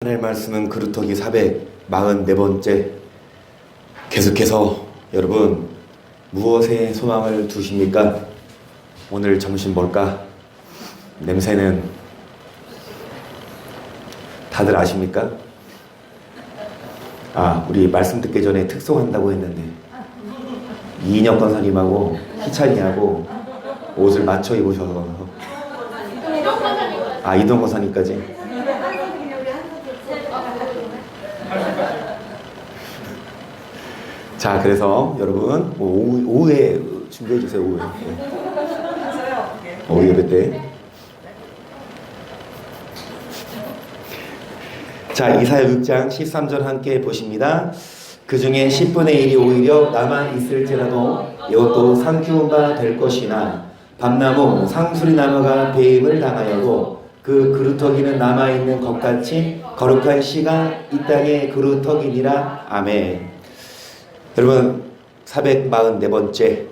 하나님의 말씀은 그루터기 444번째. 계속해서 여러분 무엇에 소망을 두십니까? 오늘 점심 뭘까? 냄새는 다들 아십니까? 우리 말씀 듣기 전에 특송한다고 했는데 이인혁 권사님하고 희찬이하고 옷을 맞춰 입으셔서 이동 권사님까지. 자, 그래서 여러분 오후에 준비해 주세요. 오후 예배 때. 자, 이사야 6장 13절 함께 보십니다. 그 중에 10분의 1이 오히려 나만 있을지라도 이것도 상키운 바 될 것이나 밤나무 상수리나무가 배임을 당하여도 그 그루터기는 남아있는 것 같이 거룩한 씨가 이 땅의 그루터기니라. 아멘. 여러분 444번째.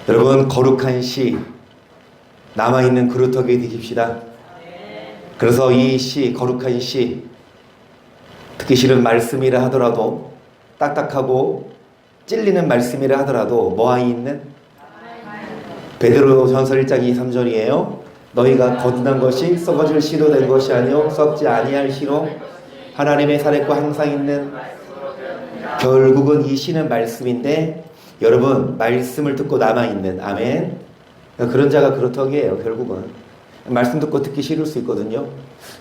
여러분 거룩한 씨 남아있는 그루터기 되십시다. 그래서 이 씨, 거룩한 씨, 듣기 싫은 말씀이라 하더라도, 딱딱하고 찔리는 말씀이라 하더라도 뭐하있는? 베드로 전서 1장 2, 3절이에요. 너희가 거듭난 것이 썩어질 씨로 된 것이 아니요 썩지 아니할 씨로 하나님의 살액과 항상 있는. 결국은 이 씨는 말씀인데 여러분 말씀을 듣고 남아있는. 아멘. 그런 자가 그루터기예요. 결국은 말씀 듣고 듣기 싫을 수 있거든요.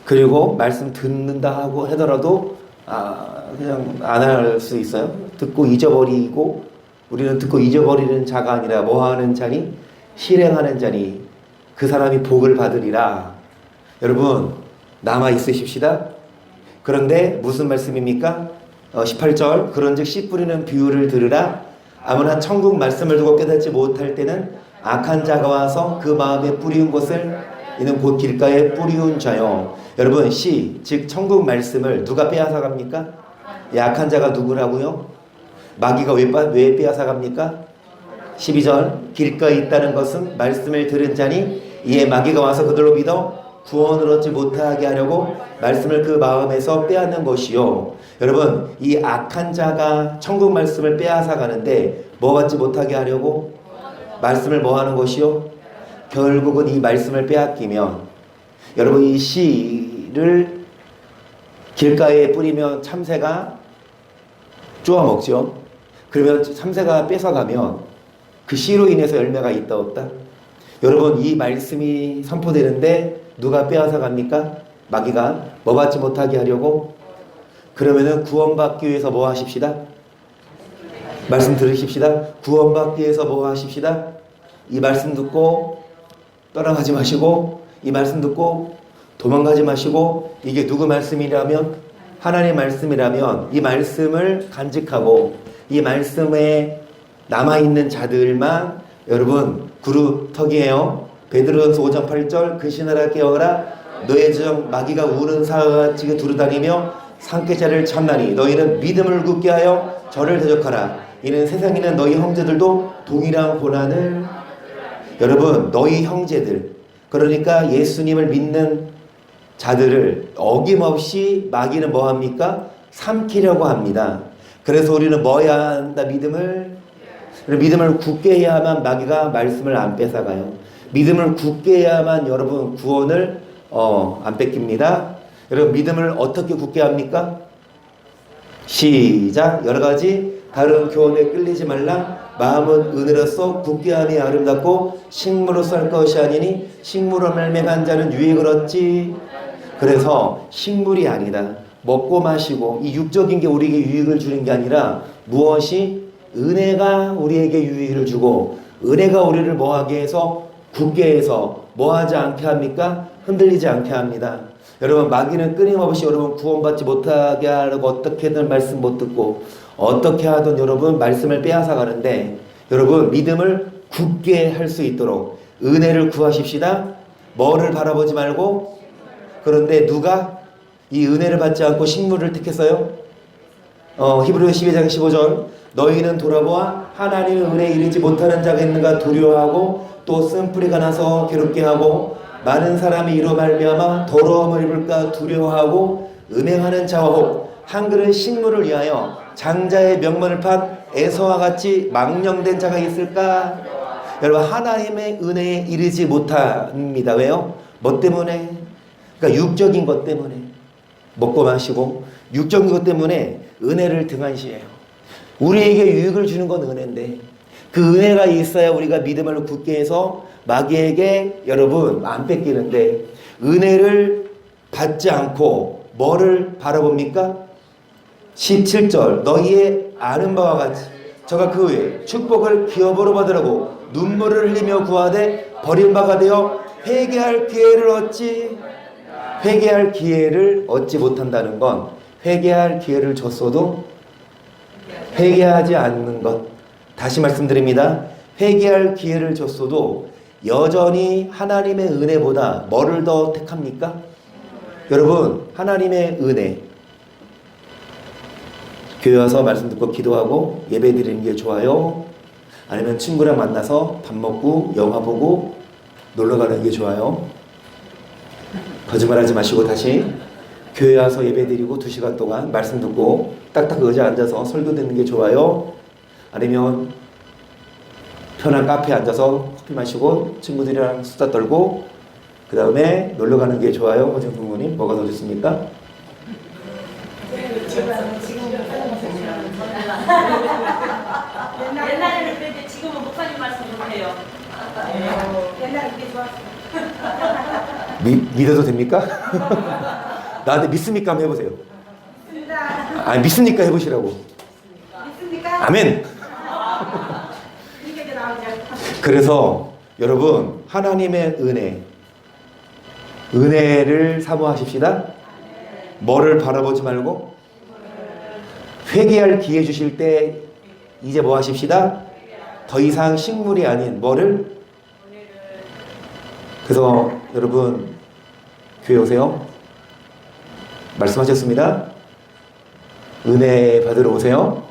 그리고 말씀 듣는다 하고 하더라도 그냥 안 할 수 있어요. 듣고 잊어버리고. 우리는 듣고 잊어버리는 자가 아니라 뭐하는 자니? 실행하는 자니 그 사람이 복을 받으리라. 여러분 남아 있으십시다. 그런데 무슨 말씀입니까? 18절 그런즉 씨 뿌리는 비유를 들으라. 아무나 천국 말씀을 두고 깨닫지 못할 때는 악한 자가 와서 그 마음에 뿌리운 것을 이는 곧 길가에 뿌리운 자요. 여러분 씨 즉 천국 말씀을 누가 빼앗아 갑니까? 악한 자가 누구라고요? 마귀가 왜 빼앗아 갑니까? 12절 길가에 있다는 것은 말씀을 들은 자니 이에 마귀가 와서 그들로 믿어 구원을 얻지 못하게 하려고 말씀을 그 마음에서 빼앗는 것이요. 여러분 이 악한 자가 천국 말씀을 빼앗아 가는데 뭐 받지 못하게 하려고? 말씀을 뭐 하는 것이요? 결국은 이 말씀을 빼앗기면 여러분 이 씨를 길가에 뿌리면 참새가 쪼아 먹죠. 그러면 참새가 뺏어가면 그 씨로 인해서 열매가 있다 없다? 여러분 이 말씀이 선포되는데 누가 빼앗아 갑니까? 마귀가 뭐 받지 못하게 하려고? 그러면은 구원받기 위해서 뭐 하십시다? 말씀 들으십시다. 구원받기 위해서 뭐 하십시다? 이 말씀 듣고 떠나가지 마시고, 이 말씀 듣고 도망가지 마시고, 이게 누구 말씀이라면? 하나님의 말씀이라면 이 말씀을 간직하고 이 말씀에 남아있는 자들만 여러분 그루터기예요. 베드로전서 5장 8절 근신하라 깨어라 너의 정 마귀가 우는 사자같이 두루다니며 산깨자를 참나니 너희는 믿음을 굳게 하여 저를 대적하라. 이는 세상에 있는 너희 형제들도 동일한 고난을. 여러분 너희 형제들 그러니까 예수님을 믿는 자들을 어김없이 마귀는 뭐합니까? 삼키려고 합니다. 그래서 우리는 뭐 해야 한다? 믿음을 굳게 해야만 마귀가 말씀을 안 뺏어가요. 믿음을 굳게 해야만 여러분 구원을 안 뺏깁니다. 여러분 믿음을 어떻게 굳게 합니까? 시작. 여러가지 다른 교훈에 끌리지 말라. 마음은 은혜로서 굳게 함이 아름답고 식물로서 할 것이 아니니 식물로 멜매한 자는 유익을 얻지. 그래서 식물이 아니다. 먹고 마시고 이 육적인 게 우리에게 유익을 주는 게 아니라 무엇이? 은혜가 우리에게 유익을 주고 은혜가 우리를 뭐하게 해서 굳게 해서 뭐하지 않게 합니까? 흔들리지 않게 합니다. 여러분 마귀는 끊임없이 여러분 구원받지 못하게 하려고 어떻게든 말씀 못 듣고 어떻게 하든 여러분 말씀을 빼앗아 가는데 여러분 믿음을 굳게 할 수 있도록 은혜를 구하십시다. 뭐를 바라보지 말고. 그런데 누가 이 은혜를 받지 않고 식물을 택했어요? 히브리서 12장 15절 너희는 돌아보아 하나님의 은혜에 이르지 못하는 자가 있는가 두려워하고 또 쓴뿌리가 나서 괴롭게 하고 많은 사람이 이로 말미암아 더러움을 입을까 두려워하고 음행하는 자와 혹 한 그릇 식물을 위하여 장자의 명분을 판 에서와 같이 망령된 자가 있을까? 여러분, 하나님의 은혜에 이르지 못합니다. 왜요? 뭐 때문에? 그러니까 육적인 것 때문에. 먹고 마시고 육적인 것 때문에 은혜를 등한시해요. 우리에게 유익을 주는 건 은혜인데 그 은혜가 있어야 우리가 믿음을 굳게 해서 마귀에게 여러분 안 뺏기는데, 은혜를 받지 않고 뭐를 바라봅니까? 17절 너희의 아는 바와 같이 저가 그 후에 축복을 기업으로 받으라고 눈물을 흘리며 구하되 버린 바가 되어 회개할 기회를 얻지 못한다는 건 회개할 기회를 줬어도 회개하지 않는 것. 다시 말씀드립니다. 회개할 기회를 줬어도 여전히 하나님의 은혜보다 뭐를 더 택합니까? 여러분, 하나님의 은혜. 교회 와서 말씀 듣고 기도하고 예배 드리는 게 좋아요? 아니면 친구랑 만나서 밥 먹고 영화 보고 놀러 가는 게 좋아요? 거짓말하지 마시고 다시 교회 와서 예배 드리고 2시간 동안 말씀 듣고 딱딱 의자에 앉아서 설교 듣는 게 좋아요? 아니면 편한 카페에 앉아서 커피 마시고 친구들이랑 수다 떨고 그 다음에 놀러 가는 게 좋아요? 허정 부모님, 뭐가 더 좋습니까? 옛날에는 그랬는데 지금은 목사님 말씀 못해요. 옛날에 그게 좋았어요. 믿어도 됩니까? 나한테 믿습니까? 한번 해보세요. 아니, 믿습니까? 해보시라고. 믿습니까? 아멘. 이게 나오죠. 그래서 여러분, 하나님의 은혜를 사모하십시다. 뭐를 바라보지 말고 회개할 기회 주실 때 이제 뭐 하십시다? 더 이상 식물이 아닌 뭐를? 그래서 여러분, 교회 오세요. 말씀하셨습니다. 은혜 받으러 오세요.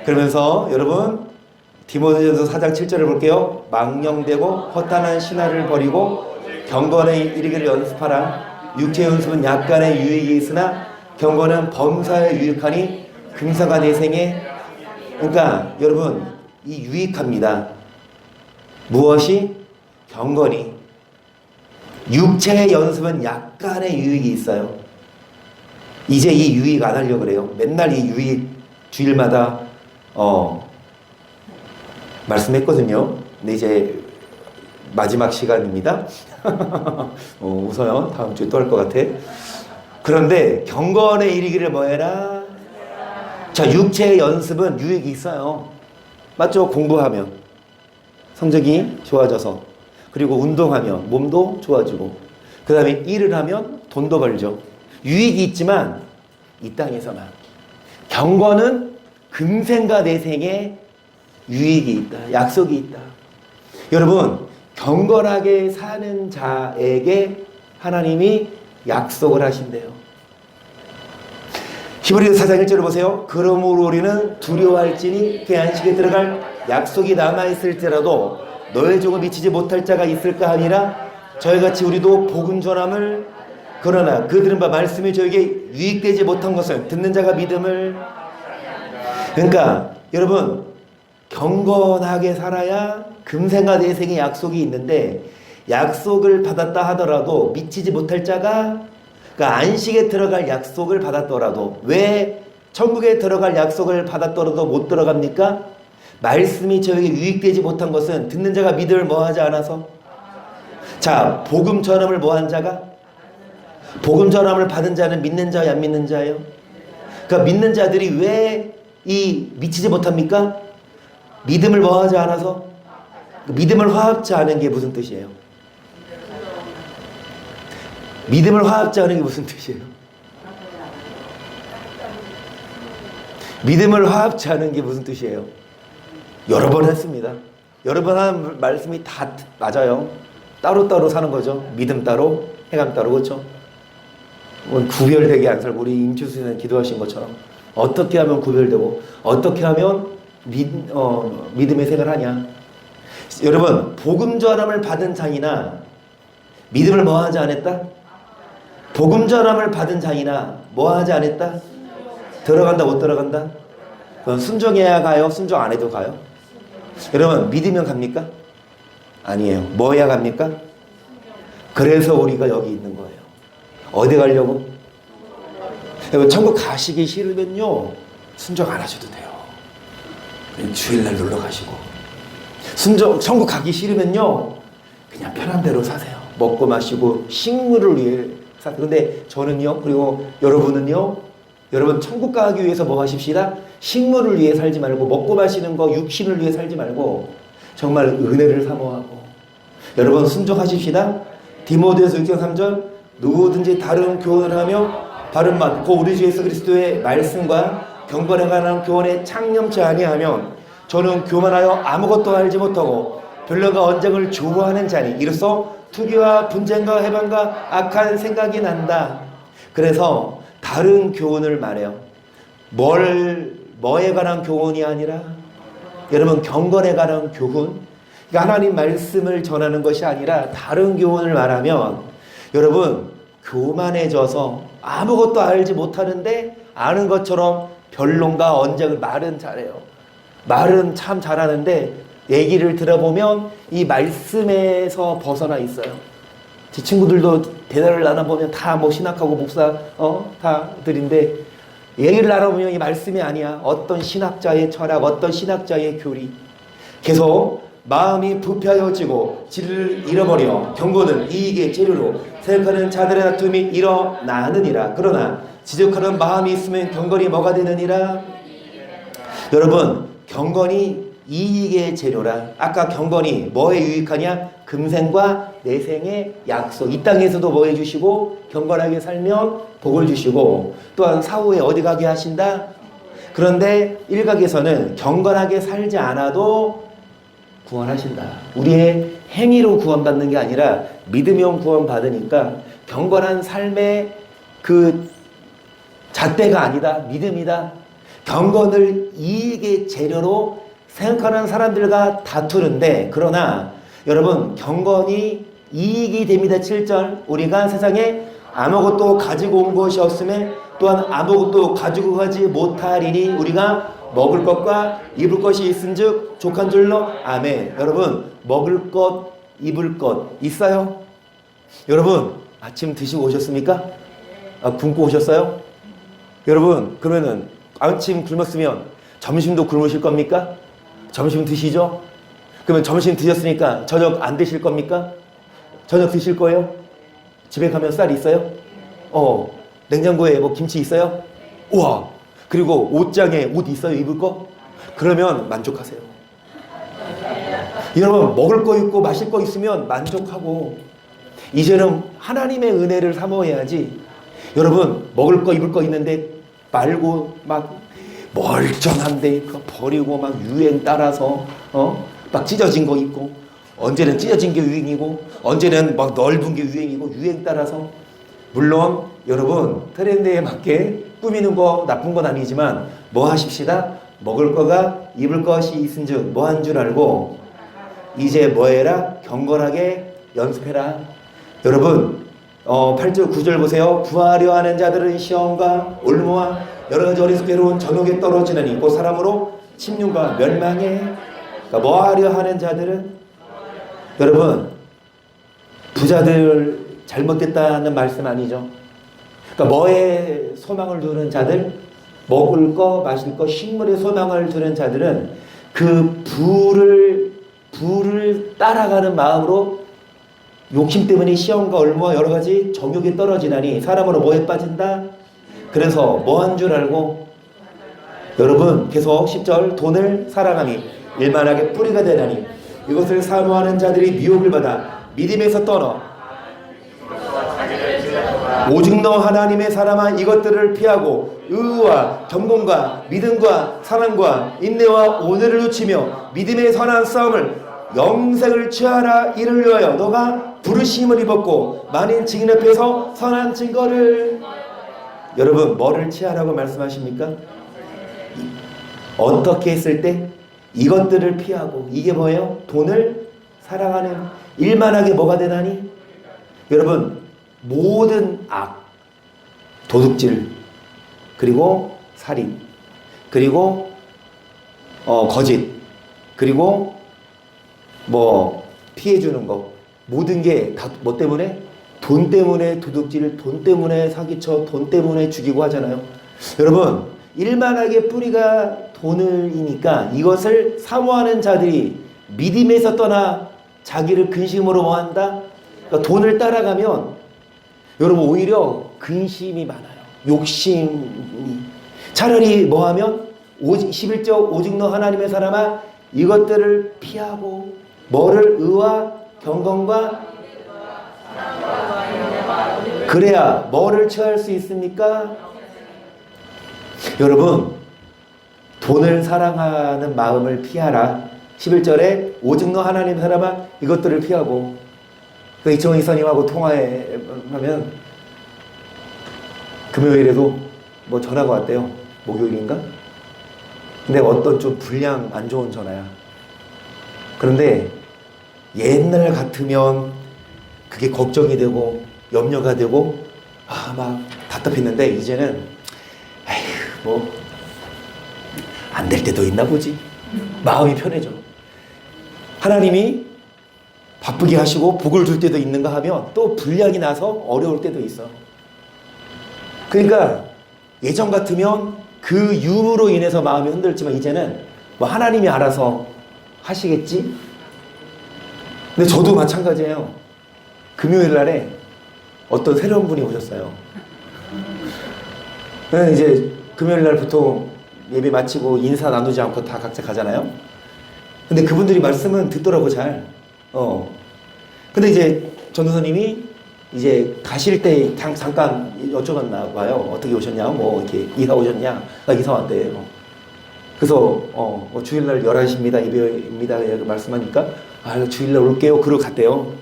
그러면서 여러분, 디모데전서 4장 7절을 볼게요. 망령되고 허탄한 신화를 버리고 경건에 이르기를 연습하라. 육체의 연습은 약간의 유익이 있으나 경건은 범사에 유익하니 금사가 내 생에. 그러니까 여러분, 이 유익합니다. 무엇이? 경건이. 육체의 연습은 약간의 유익이 있어요. 이제 이 유익 안 하려고 그래요. 맨날 이 유익 주일마다 말씀했거든요. 근데 이제 마지막 시간입니다. 웃어요. 다음 주에 또 할 것 같아. 그런데 경건에 이르기를 뭐 해라? 자, 육체의 연습은 유익이 있어요. 맞죠? 공부하면 성적이 좋아져서, 그리고 운동하면 몸도 좋아지고, 그 다음에 일을 하면 돈도 벌죠. 유익이 있지만 이 땅에서만. 경건은 금생과 내생에 유익이 있다. 약속이 있다. 여러분, 경건하게 사는 자에게 하나님이 약속을 하신대요. 히브리서 4장 1절을 보세요. 그러므로 우리는 두려워할지니 그 안식에 들어갈 약속이 남아있을지라도 너의 종을 미치지 못할 자가 있을까 하니라. 저희같이 우리도 복음 전함을, 그러나 그들은 바 말씀이 저에게 유익되지 못한 것을 듣는 자가 믿음을. 그러니까 여러분, 경건하게 살아야 금생과 내생의 약속이 있는데, 약속을 받았다 하더라도 미치지 못할 자가, 그러니까 안식에 들어갈 약속을 받았더라도, 왜 천국에 들어갈 약속을 받았더라도 못 들어갑니까? 말씀이 저에게 유익되지 못한 것은 듣는 자가 믿음을 뭐하지 않아서. 자, 복음 전함을 뭐한 자가? 복음 전함을 받은 자는 믿는 자야, 안 믿는 자예요? 그러니까 믿는 자들이 왜 이 미치지 못합니까? 믿음을 뭐하지 않아서. 믿음을 화합지 않은 게 무슨 뜻이에요? 믿음을 화합지 않은 게 무슨 뜻이에요? 믿음을 화합지 않은 게 무슨 뜻이에요? 여러 번 했습니다. 여러 번 한 말씀이 다 맞아요. 따로따로 사는 거죠. 믿음 따로, 해감 따로, 그렇죠? 구별되게 안 살고, 우리 임치수 선생님 기도하신 것처럼 어떻게 하면 구별되고 어떻게 하면 믿음의 생활을 하냐. 여러분, 복음 전함을 받은 자이나 믿음을 뭐 하지 않았다? 복음 전함을 받은 자이나 뭐 하지 않았다? 들어간다 못 들어간다? 그건 순종해야 가요? 순종 안 해도 가요? 여러분 믿으면 갑니까? 아니에요. 뭐 해야 갑니까? 그래서 우리가 여기 있는 거예요. 어디 가려고? 여러분 천국 가시기 싫으면요 순종 안 하셔도 돼요. 그냥 주일날 놀러 가시고. 천국 가기 싫으면요 그냥 편한 대로 사세요. 먹고 마시고 식물을 위해 사세요. 그런데 저는요, 그리고 여러분은요, 여러분 천국 가기 위해서 뭐 하십시다? 식물을 위해 살지 말고, 먹고 마시는 거 육신을 위해 살지 말고 정말 은혜를 사모하고, 여러분 순종하십시다. 디모데후서 6장 3절, 누구든지 다른 교훈을 하며 바른 말, 그 우리 주 예수 그리스도의 말씀과 경건에 관한 교훈에 창념치 아니하면 저는 교만하여 아무것도 알지 못하고 변론과 언쟁을 좋아하는 자니 이로써 투기와 분쟁과 해방과 악한 생각이 난다. 그래서 다른 교훈을 말해요. 뭐에 관한 교훈이 아니라 여러분 경건에 관한 교훈, 그러니까 하나님 말씀을 전하는 것이 아니라 다른 교훈을 말하면 여러분 교만해져서 아무것도 알지 못하는데 아는 것처럼 변론과 언쟁을 말은 잘해요. 말은 참 잘하는데 얘기를 들어보면 이 말씀에서 벗어나 있어요. 제 친구들도 대화를 나눠보면 다 뭐 신학하고 목사 다들인데 얘기를 나눠보면 이 말씀이 아니야. 어떤 신학자의 철학, 어떤 신학자의 교리. 계속 마음이 부패하여지고 진리를 잃어버려 경건은 이익의 재료로 생각하는 자들의 다툼이 일어나느니라. 그러나 지적하는 마음이 있으면 경건이 뭐가 되느니라? 여러분 경건이 이익의 재료라. 아까 경건이 뭐에 유익하냐? 금생과 내생의 약속. 이 땅에서도 뭐 해주시고 경건하게 살면 복을 주시고 또한 사후에 어디 가게 하신다? 그런데 일각에서는 경건하게 살지 않아도 구원하신다. 우리의 행위로 구원받는 게 아니라 믿으면 구원받으니까 경건한 삶의 그 잣대가 아니다. 믿음이다. 경건을 이익의 재료로 생각하는 사람들과 다투는데, 그러나 여러분 경건이 이익이 됩니다. 7절, 우리가 세상에 아무것도 가지고 온 것이 없음에 또한 아무것도 가지고 가지 못하리니 우리가 먹을 것과 입을 것이 있은즉 족한 줄로. 아멘. 여러분 먹을 것 입을 것 있어요? 여러분 아침 드시고 오셨습니까? 굶고 오셨어요? 여러분 그러면은 아침 굶었으면 점심도 굶으실 겁니까? 점심 드시죠? 그러면 점심 드셨으니까 저녁 안 드실 겁니까? 저녁 드실 거예요? 집에 가면 쌀 있어요? 냉장고에 뭐 김치 있어요? 우와! 그리고 옷장에 옷 있어요? 입을 거? 그러면 만족하세요. 여러분 먹을 거 있고 마실 거 있으면 만족하고, 이제는 하나님의 은혜를 사모해야지. 여러분 먹을 거 입을 거 있는데 말고 막 멀쩡한데 그거 버리고 막 유행 따라서 막 찢어진 거 입고, 언제는 찢어진 게 유행이고 언제는 막 넓은 게 유행이고 유행 따라서. 물론 여러분 트렌드에 맞게 꾸미는 거 나쁜 건 아니지만 뭐 하십시다. 먹을 거가 입을 것이 있은즉 뭐 한 줄 알고 이제 뭐 해라? 경건하게 연습해라. 여러분 8절 9절 보세요. 구하려 하는 자들은 시험과 올무와 여러 가지 어리석게로운 전옥에 떨어지느니 그 사람으로 침륜과 멸망에. 그러니까 뭐 하려 하는 자들은, 여러분 부자들 잘못됐다는 말씀 아니죠. 그러니까 뭐에 소망을 두는 자들, 먹을 거 마실 거 식물에 소망을 두는 자들은 그 부를 따라가는 마음으로 욕심 때문에 시험과 올무와 여러 가지 정욕에 떨어지나니 사람으로 뭐에 빠진다? 그래서 뭐 한 줄 알고, 여러분 계속 10절, 돈을 사랑함이 일만하게 뿌리가 되나니 이것을 사모하는 자들이 미혹을 받아 믿음에서 떠나 오직 너 하나님의 사람아 이것들을 피하고 의와 경건과 믿음과 사랑과 인내와 온유를 놓치며 믿음의 선한 싸움을 영생을 취하라. 이를 위하여 너가 부르심을 입었고 많은 증인 앞에서 선한 증거를. 여러분 뭐를 취하라고 말씀하십니까? 어떻게 했을 때? 이것들을 피하고. 이게 뭐예요? 돈을 사랑하는 일만하게 뭐가 되나니? 여러분, 모든 악, 도둑질, 그리고 살인, 그리고 거짓, 그리고 뭐 피해주는 거, 모든 게 다 뭐 때문에? 돈 때문에 도둑질, 돈 때문에 사기쳐, 돈 때문에 죽이고 하잖아요. 여러분, 일만하게 뿌리가 돈을이니까 이것을 사모하는 자들이 믿음에서 떠나 자기를 근심으로 뭐한다? 그러니까 돈을 따라가면 여러분 오히려 근심이 많아요. 욕심이. 차라리 뭐하면 11조 오직 너 하나님의 사람아 이것들을 피하고 뭐를 의와 경건과 그래야 뭐를 취할 수 있습니까? 여러분, 돈을 사랑하는 마음을 피하라. 11절에 오직 너 하나님 사람아 이것들을 피하고. 그 이청희 이사님하고 통화하면 금요일에도 뭐 전화가 왔대요. 목요일인가? 근데 어떤 좀 분량 안 좋은 전화야. 그런데 옛날 같으면 그게 걱정이 되고 염려가 되고 막 답답했는데 이제는 뭐 안 될 때도 있나 보지. 마음이 편해져. 하나님이 바쁘게 하시고 복을 줄 때도 있는가 하면 또 분량이 나서 어려울 때도 있어. 그러니까 예전 같으면 그 유무로 인해서 마음이 흔들지만 이제는 뭐 하나님이 알아서 하시겠지? 근데 저도 마찬가지예요. 금요일 날에 어떤 새로운 분이 오셨어요. 이제 금요일 날 보통 예배 마치고 인사 나누지 않고 다 각자 가잖아요. 근데 그분들이 말씀은 듣더라고 잘. 근데 이제 전도사님이 이제 가실 때 잠깐 여쭤봤나 봐요. 어떻게 오셨냐? 뭐 이렇게 이사 오셨냐? 이사 왔대요. 그래서 주일날 11시입니다. 예배입니다. 말씀하니까 주일날 올게요. 그러고 갔대요.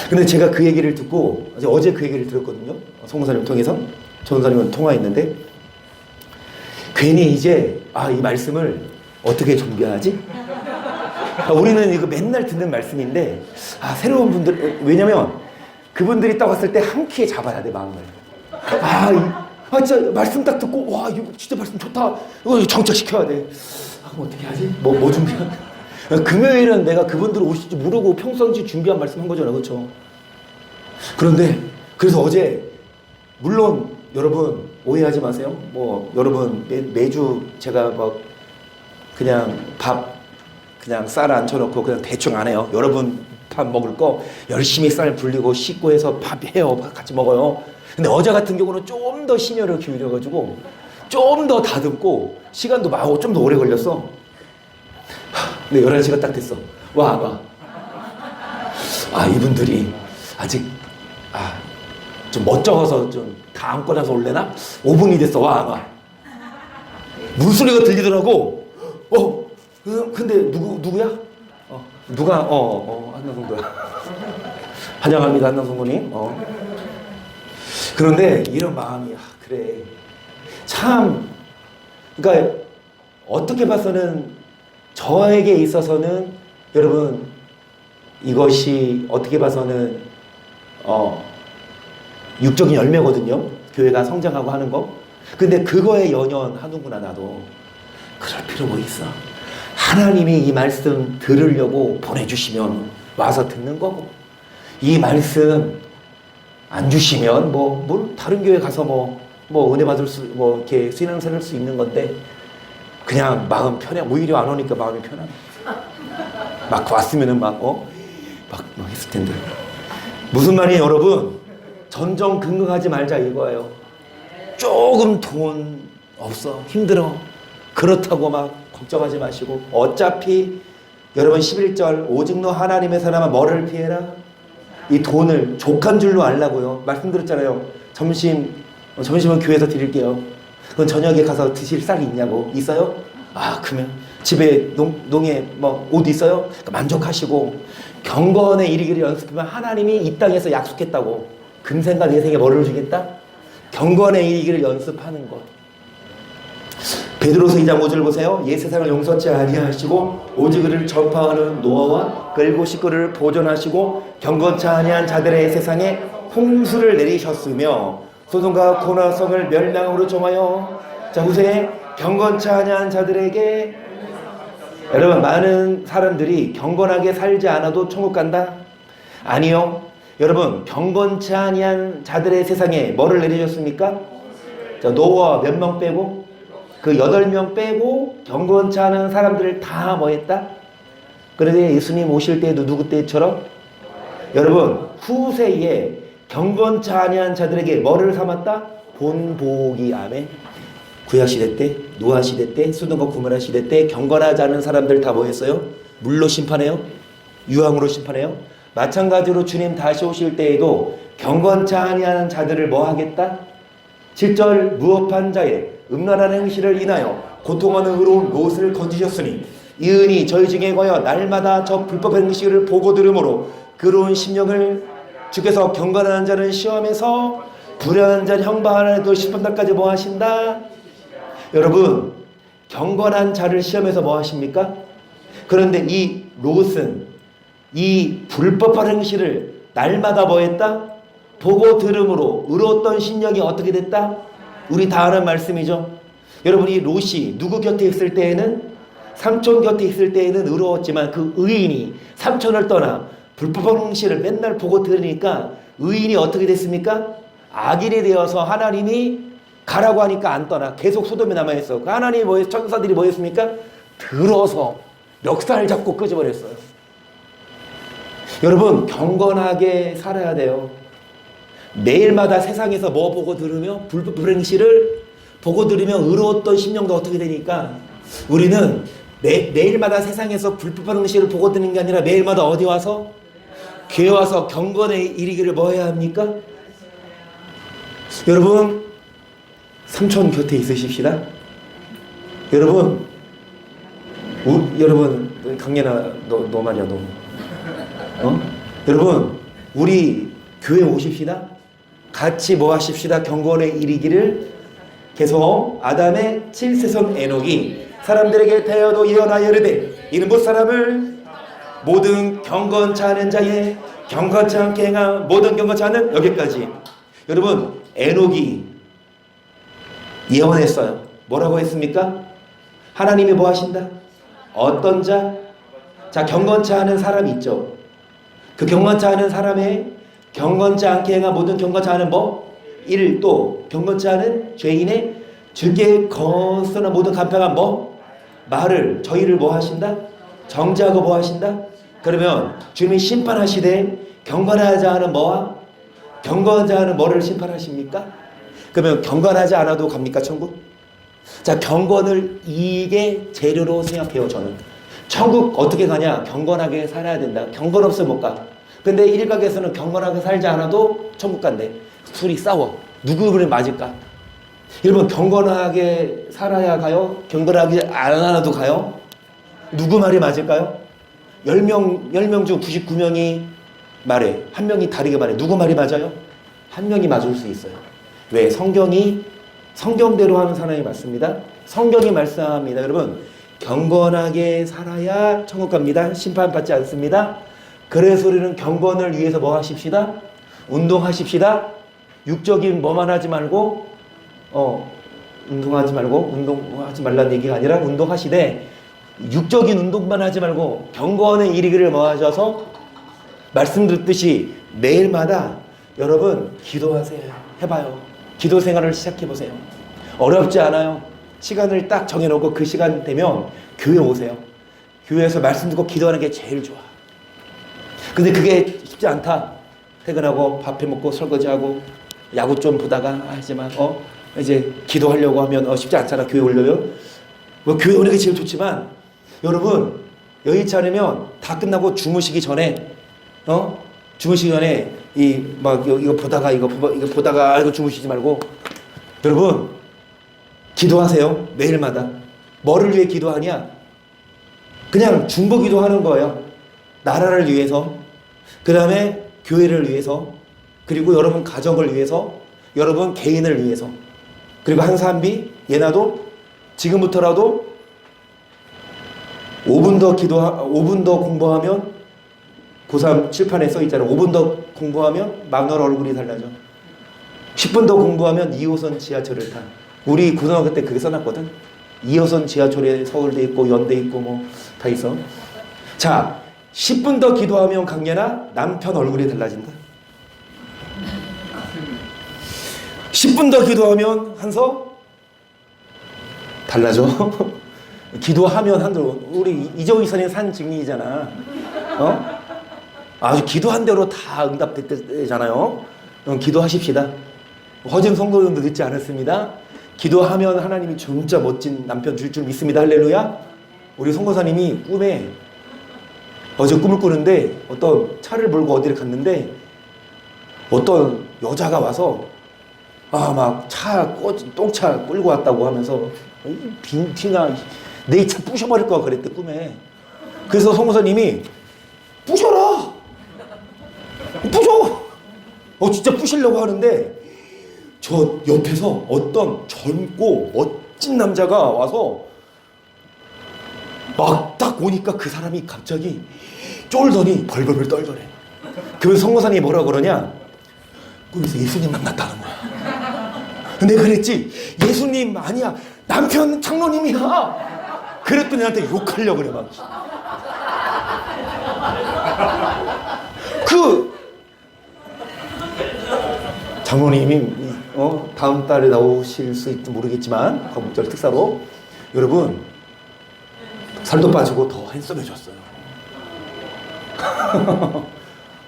근데 제가 그 얘기를 듣고 어제 그 얘기를 들었거든요. 성모사님 통해서 전도사님은 통화했는데 괜히 이제 이 말씀을 어떻게 준비하지? 우리는 이거 맨날 듣는 말씀인데 새로운 분들 왜냐면 그분들이 딱 왔을 때 한 키에 잡아야 돼 마음을. 진짜 말씀 딱 듣고 와 이거 진짜 말씀 좋다. 이거 정착시켜야 돼. 그럼 어떻게 하지? 뭐 준비한? 금요일은 내가 그분들 오실지 모르고 평상시 준비한 말씀 한 거잖아, 그렇죠? 그런데 그래서 어제 물론 여러분 오해하지 마세요. 뭐 여러분 매주 제가 뭐 그냥 밥 그냥 쌀 앉혀놓고 그냥 대충 안 해요. 여러분 밥 먹을 거 열심히 쌀 불리고 씻고 해서 밥 해요. 같이 먹어요. 근데 어제 같은 경우는 좀 더 심혈을 기울여가지고 좀 더 다듬고 시간도 좀 더 오래 걸렸어. 근데 11시가 딱 됐어. 와. 이분들이 아직 좀 멋쩍어서 좀 다 안고 나서 올래나? 5분이 됐어. 와. 물소리가 들리더라고. 근데 누구야? 누가? 한나성도야. 환영합니다, 한나성도님. 그런데 이런 마음이 그래. 참 그러니까 어떻게 봐서는 저에게 있어서는 여러분 이것이 어떻게 봐서는 육적인 열매거든요. 교회가 성장하고 하는 거. 근데 그거에 연연하는구나 나도. 그럴 필요 뭐 있어. 하나님이 이 말씀 들으려고 보내주시면 와서 듣는 거고 이 말씀 안 주시면 뭐 다른 교회 가서 뭐 은혜 받을 수 뭐 이렇게 신앙생활 할 수 있는 건데 그냥 마음 편해. 오히려 안 오니까 마음이 편하네. 막 왔으면은 막 했을 텐데. 무슨 말이에요, 여러분? 전전긍긍하지 말자 이거예요. 조금 돈 없어, 힘들어. 그렇다고 막 걱정하지 마시고 어차피 여러분 11절 오직 너 하나님의 사람아 뭐를 피해라? 이 돈을 족한 줄로 알라고요. 말씀드렸잖아요. 점심은 교회에서 드릴게요. 그건 저녁에 가서 드실 쌀 있냐고. 있어요? 그러면 집에 농에 옷 있어요? 그러니까 만족하시고 경건의 이르기를 연습하면 하나님이 이 땅에서 약속했다고. 금생과 내생에 뭐를 주겠다? 경건의 이르기를 연습하는 것. 베드로서 2장 5절 보세요. 옛 세상을 용서치 아니하시고 오직 그를 전파하는 노아와 끌고 식구를 보존하시고 경건치 아니한 자들의 세상에 홍수를 내리셨으며 소돔과 고나성을 멸망으로 정하여 자 후세에 경건치 아니한 자들에게 여러분 많은 사람들이 경건하게 살지 않아도 천국 간다? 아니요. 여러분 경건치 아니한 자들의 세상에 뭐를 내리셨습니까? 자 노아 몇 명 빼고 그 8명 빼고 경건치 않은 사람들을 다 뭐 했다? 그런데 예수님 오실 때도 누구 때처럼? 여러분 후세에 경건치 아니한 자들에게 뭐를 삼았다? 본보기. 아멘. 구약시대 때, 노아시대 때, 소돔과 고모라 시대 때 경건하지 않은 사람들 다 뭐 했어요? 물로 심판해요? 유황으로 심판해요? 마찬가지로 주님 다시 오실 때에도 경건치 아니한 자들을 뭐 하겠다? 7절 무업한 자의 음란한 행실을 인하여 고통하는 의로운 롯을 건지셨으니 이은이 저희 중에 거여 날마다 저 불법 행실을 보고 들으므로 그로운 심령을 주께서 경건한 자는 시험에서 불의한 자는 형벌하나도 심판날까지 뭐 하신다? 여러분 경건한 자를 시험에서 뭐 하십니까? 그런데 이 롯은 이 불법한 행실을 날마다 뭐 했다? 보고 들음으로 의로웠던 심령이 어떻게 됐다? 우리 다 아는 말씀이죠. 여러분 이 롯이 누구 곁에 있을 때에는 삼촌 곁에 있을 때에는 의로웠지만 그 의인이 삼촌을 떠나 불법한 행실을 맨날 보고 들으니까 의인이 어떻게 됐습니까? 악인이 되어서 하나님이 가라고 하니까 안 떠나 계속 소돔에 남아있어. 하나님이 뭐 천사들이 뭐 했습니까? 들어서 멱살 잡고 끄집어냈어요. 여러분 경건하게 살아야 돼요. 매일마다 세상에서 뭐 보고 들으며 불행실을 보고 들으며 의로웠던 심령도 어떻게 되니까 우리는 매일마다 세상에서 불법한 행실을 보고 듣는 게 아니라 매일마다 어디 와서? 교회 와서 경건에 이르기를 뭐 해야 합니까? 여러분 삼촌 곁에 있으십시다. 여러분 여러분 강연아 너 말이야 너 여러분 우리 교회 오십시다. 같이 뭐 하십시다. 경건에 이르기를 계속 아담의 7세손 에녹이 사람들에게 대하여 예언하여 이르되 이는 못 사람을 모든 경건치 않은 자의 경건치 않게 행한 모든 경건치 않은 여기까지. 여러분 에녹이 예언했어요. 뭐라고 했습니까? 하나님이 뭐 하신다? 어떤 자? 자 경건치 않은 사람이 있죠. 그 경건치 않은 사람의 경건치 않게 행한 모든 경건치 않은 뭐? 일 또 경건치 않은 죄인의 주께 거스나 모든 간평한 뭐? 말을 저희를 뭐 하신다? 정죄하고 뭐 하신다? 그러면 주님이 심판하시되 경건하지 않은 뭐와? 경건하지 않은 뭐를 심판하십니까? 그러면 경건하지 않아도 갑니까 천국? 자 경건을 이게 재료로 생각해요. 저는 천국 어떻게 가냐? 경건하게 살아야 된다. 경건 없으면 못 가. 근데 일각에서는 경건하게 살지 않아도 천국 간대. 둘이 싸워. 누구 말이 맞을까? 여러분 경건하게 살아야 가요? 경건하게 안 하나도 가요? 누구 말이 맞을까요? 10명 중 99명이 말해. 한 명이 다르게 말해. 누구 말이 맞아요? 한 명이 맞을 수 있어요. 왜? 성경이 성경대로 하는 사람이 맞습니다. 성경이 말씀합니다. 여러분 경건하게 살아야 천국 갑니다. 심판받지 않습니다. 그래서 우리는 경건을 위해서 뭐 하십시다? 운동하십시다. 육적인 뭐만 하지 말고 운동하지 말라는 얘기가 아니라 운동하시되 육적인 운동만 하지 말고 경건에 이르기를 뭐 하셔서 말씀 듣듯이 매일마다 여러분 기도하세요. 해봐요. 기도 생활을 시작해보세요. 어렵지 않아요. 시간을 딱 정해놓고 그 시간 되면 교회 오세요. 교회에서 말씀 듣고 기도하는 게 제일 좋아. 근데 그게 쉽지 않다. 퇴근하고 밥 해먹고 설거지하고 야구 좀 보다가 하지만 이제 기도하려고 하면 쉽지 않잖아. 교회 오려면 뭐 교회 오는 게 제일 좋지만 여러분 여의치 않으면 다 끝나고 주무시기 전에 주무시기 전에 이거 보다가 이거 주무시지 말고 여러분 기도하세요. 매일마다. 뭐를 위해 기도하냐? 그냥 중보기도 하는 거예요. 나라를 위해서, 그 다음에 교회를 위해서, 그리고 여러분 가정을 위해서, 여러분 개인을 위해서, 그리고 한 사람비 예나도 지금부터라도 5분 더 공부하면 고3 칠판에 써 있잖아요. 5분 더 공부하면 막널 얼굴이 달라져. 10분 더 공부하면 2호선 지하철을 타. 우리 고등학교 때 그게 써놨거든. 2호선 지하철에 서울대 있고 연대 있고 뭐 다 있어. 자, 10분 더 기도하면 강연아 남편 얼굴이 달라진다. 10분 더 기도하면 한서 달라져. 기도하면 한대로. 우리 이정희 선생님 산 증인이잖아. 아주 기도한 대로 다 응답됐잖아요. 기도하십시다. 허진 성도님도 늦지 않았습니다. 기도하면 하나님이 진짜 멋진 남편 줄 믿습니다. 할렐루야. 우리 선교사님이 꿈에 어제 꿈을 꾸는데 어떤 차를 몰고 어디를 갔는데 어떤 여자가 와서 막 똥차 끌고 왔다고 하면서 빈티나 내 차 부셔버릴 거야 그랬대 꿈에. 그래서 선교사님이 부셔라! 부셔! 진짜 부시려고 하는데 저 옆에서 어떤 젊고 멋진 남자가 와서 막 딱 오니까 그 사람이 갑자기 쫄더니 벌벌벌 떨더래. 그래서 선교사님이 뭐라 그러냐? 꿈에서 예수님 만났다는 거야. 근데 그랬지 예수님 아니야 남편 장로님이야. 그랬더니 나한테 욕하려고 그래 막. 장로님이 다음 달에 나오실 수 있을지 모르겠지만 거북절 특사로 여러분 살도 빠지고 더 핸섬해졌어요.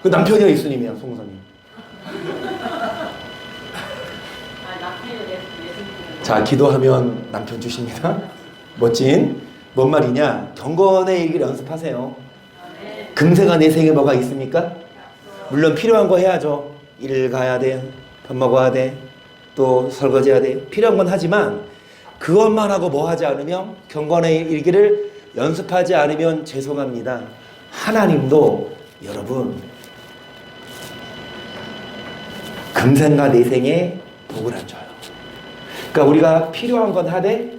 그 남편이야 예수님이야 송사님. 자, 기도하면 남편 주십니다. 멋진. 뭔 말이냐? 경건의 얘기를 연습하세요. 금세가 내 생에 뭐가 있습니까? 물론 필요한 거 해야죠. 일 가야 돼. 밥 먹어야 돼. 또 설거지해야 돼. 필요한 건 하지만 그것만 하고 뭐 하지 않으면 경건의 일기를 연습하지 않으면 죄송합니다. 하나님도 여러분 금생과 내생에 복을 안 줘요. 그러니까 우리가 필요한 건 하되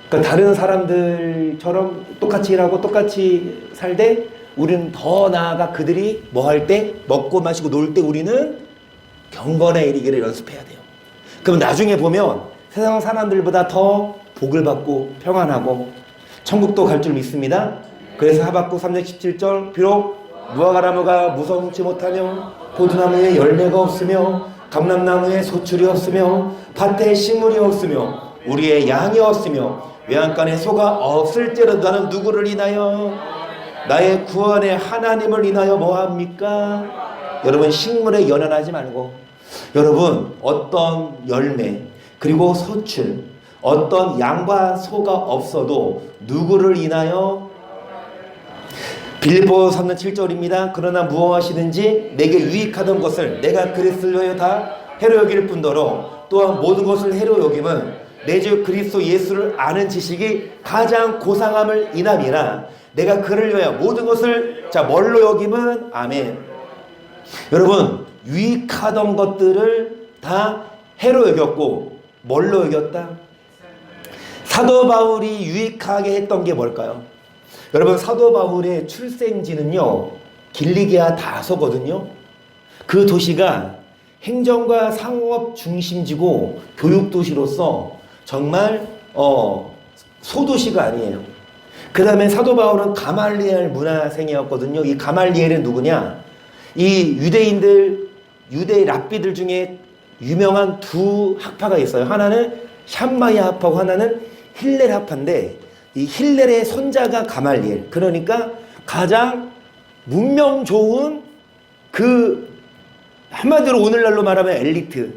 그러니까 다른 사람들처럼 똑같이 일하고 똑같이 살되 우리는 더 나아가 그들이 뭐 할 때 먹고 마시고 놀 때 우리는 경건의 일이기를 연습해야 돼요. 그럼 나중에 보면 세상 사람들보다 더 복을 받고 평안하고 천국도 갈 줄 믿습니다. 그래서 하박국 3장 17절 비록 무화과나무가 무성치 못하며 포도나무에 열매가 없으며 감람나무에 소출이 없으며 밭에 식물이 없으며 우리의 양이 없으며 외양간에 소가 없을지라도 나는 누구를 인하여 나의 구원의 하나님을 인하여 뭐합니까? 여러분 식물에 연연하지 말고 여러분 어떤 열매 그리고 소출 어떤 양과 소가 없어도 누구를 인하여 빌립보 3장 7절입니다. 그러나 무엇하시든지 내게 유익하던 것을 내가 그리스도여 다 해로 여길 뿐더러 또한 모든 것을 해로 여김은 내 주 그리스도 예수를 아는 지식이 가장 고상함을 인함이라 내가 그를 위하여 모든 것을 뭘로 여김은 아멘. 여러분 유익하던 것들을 다 해로 여겼고 뭘로 여겼다? 사도 바울이 유익하게 했던 게 뭘까요? 여러분 사도 바울의 출생지는요 길리기아 다소거든요. 그 도시가 행정과 상업 중심지고 교육 도시로서 정말 소도시가 아니에요. 그 다음에 사도 바울은 가말리엘 문화생이었거든요. 이 가말리엘은 누구냐? 이 유대 랍비들 중에 유명한 두 학파가 있어요. 하나는 샴마이 학파고 하나는 힐렐 학파인데 이 힐렐의 손자가 가말리엘. 그러니까 가장 문명 좋은 한마디로 오늘날로 말하면 엘리트.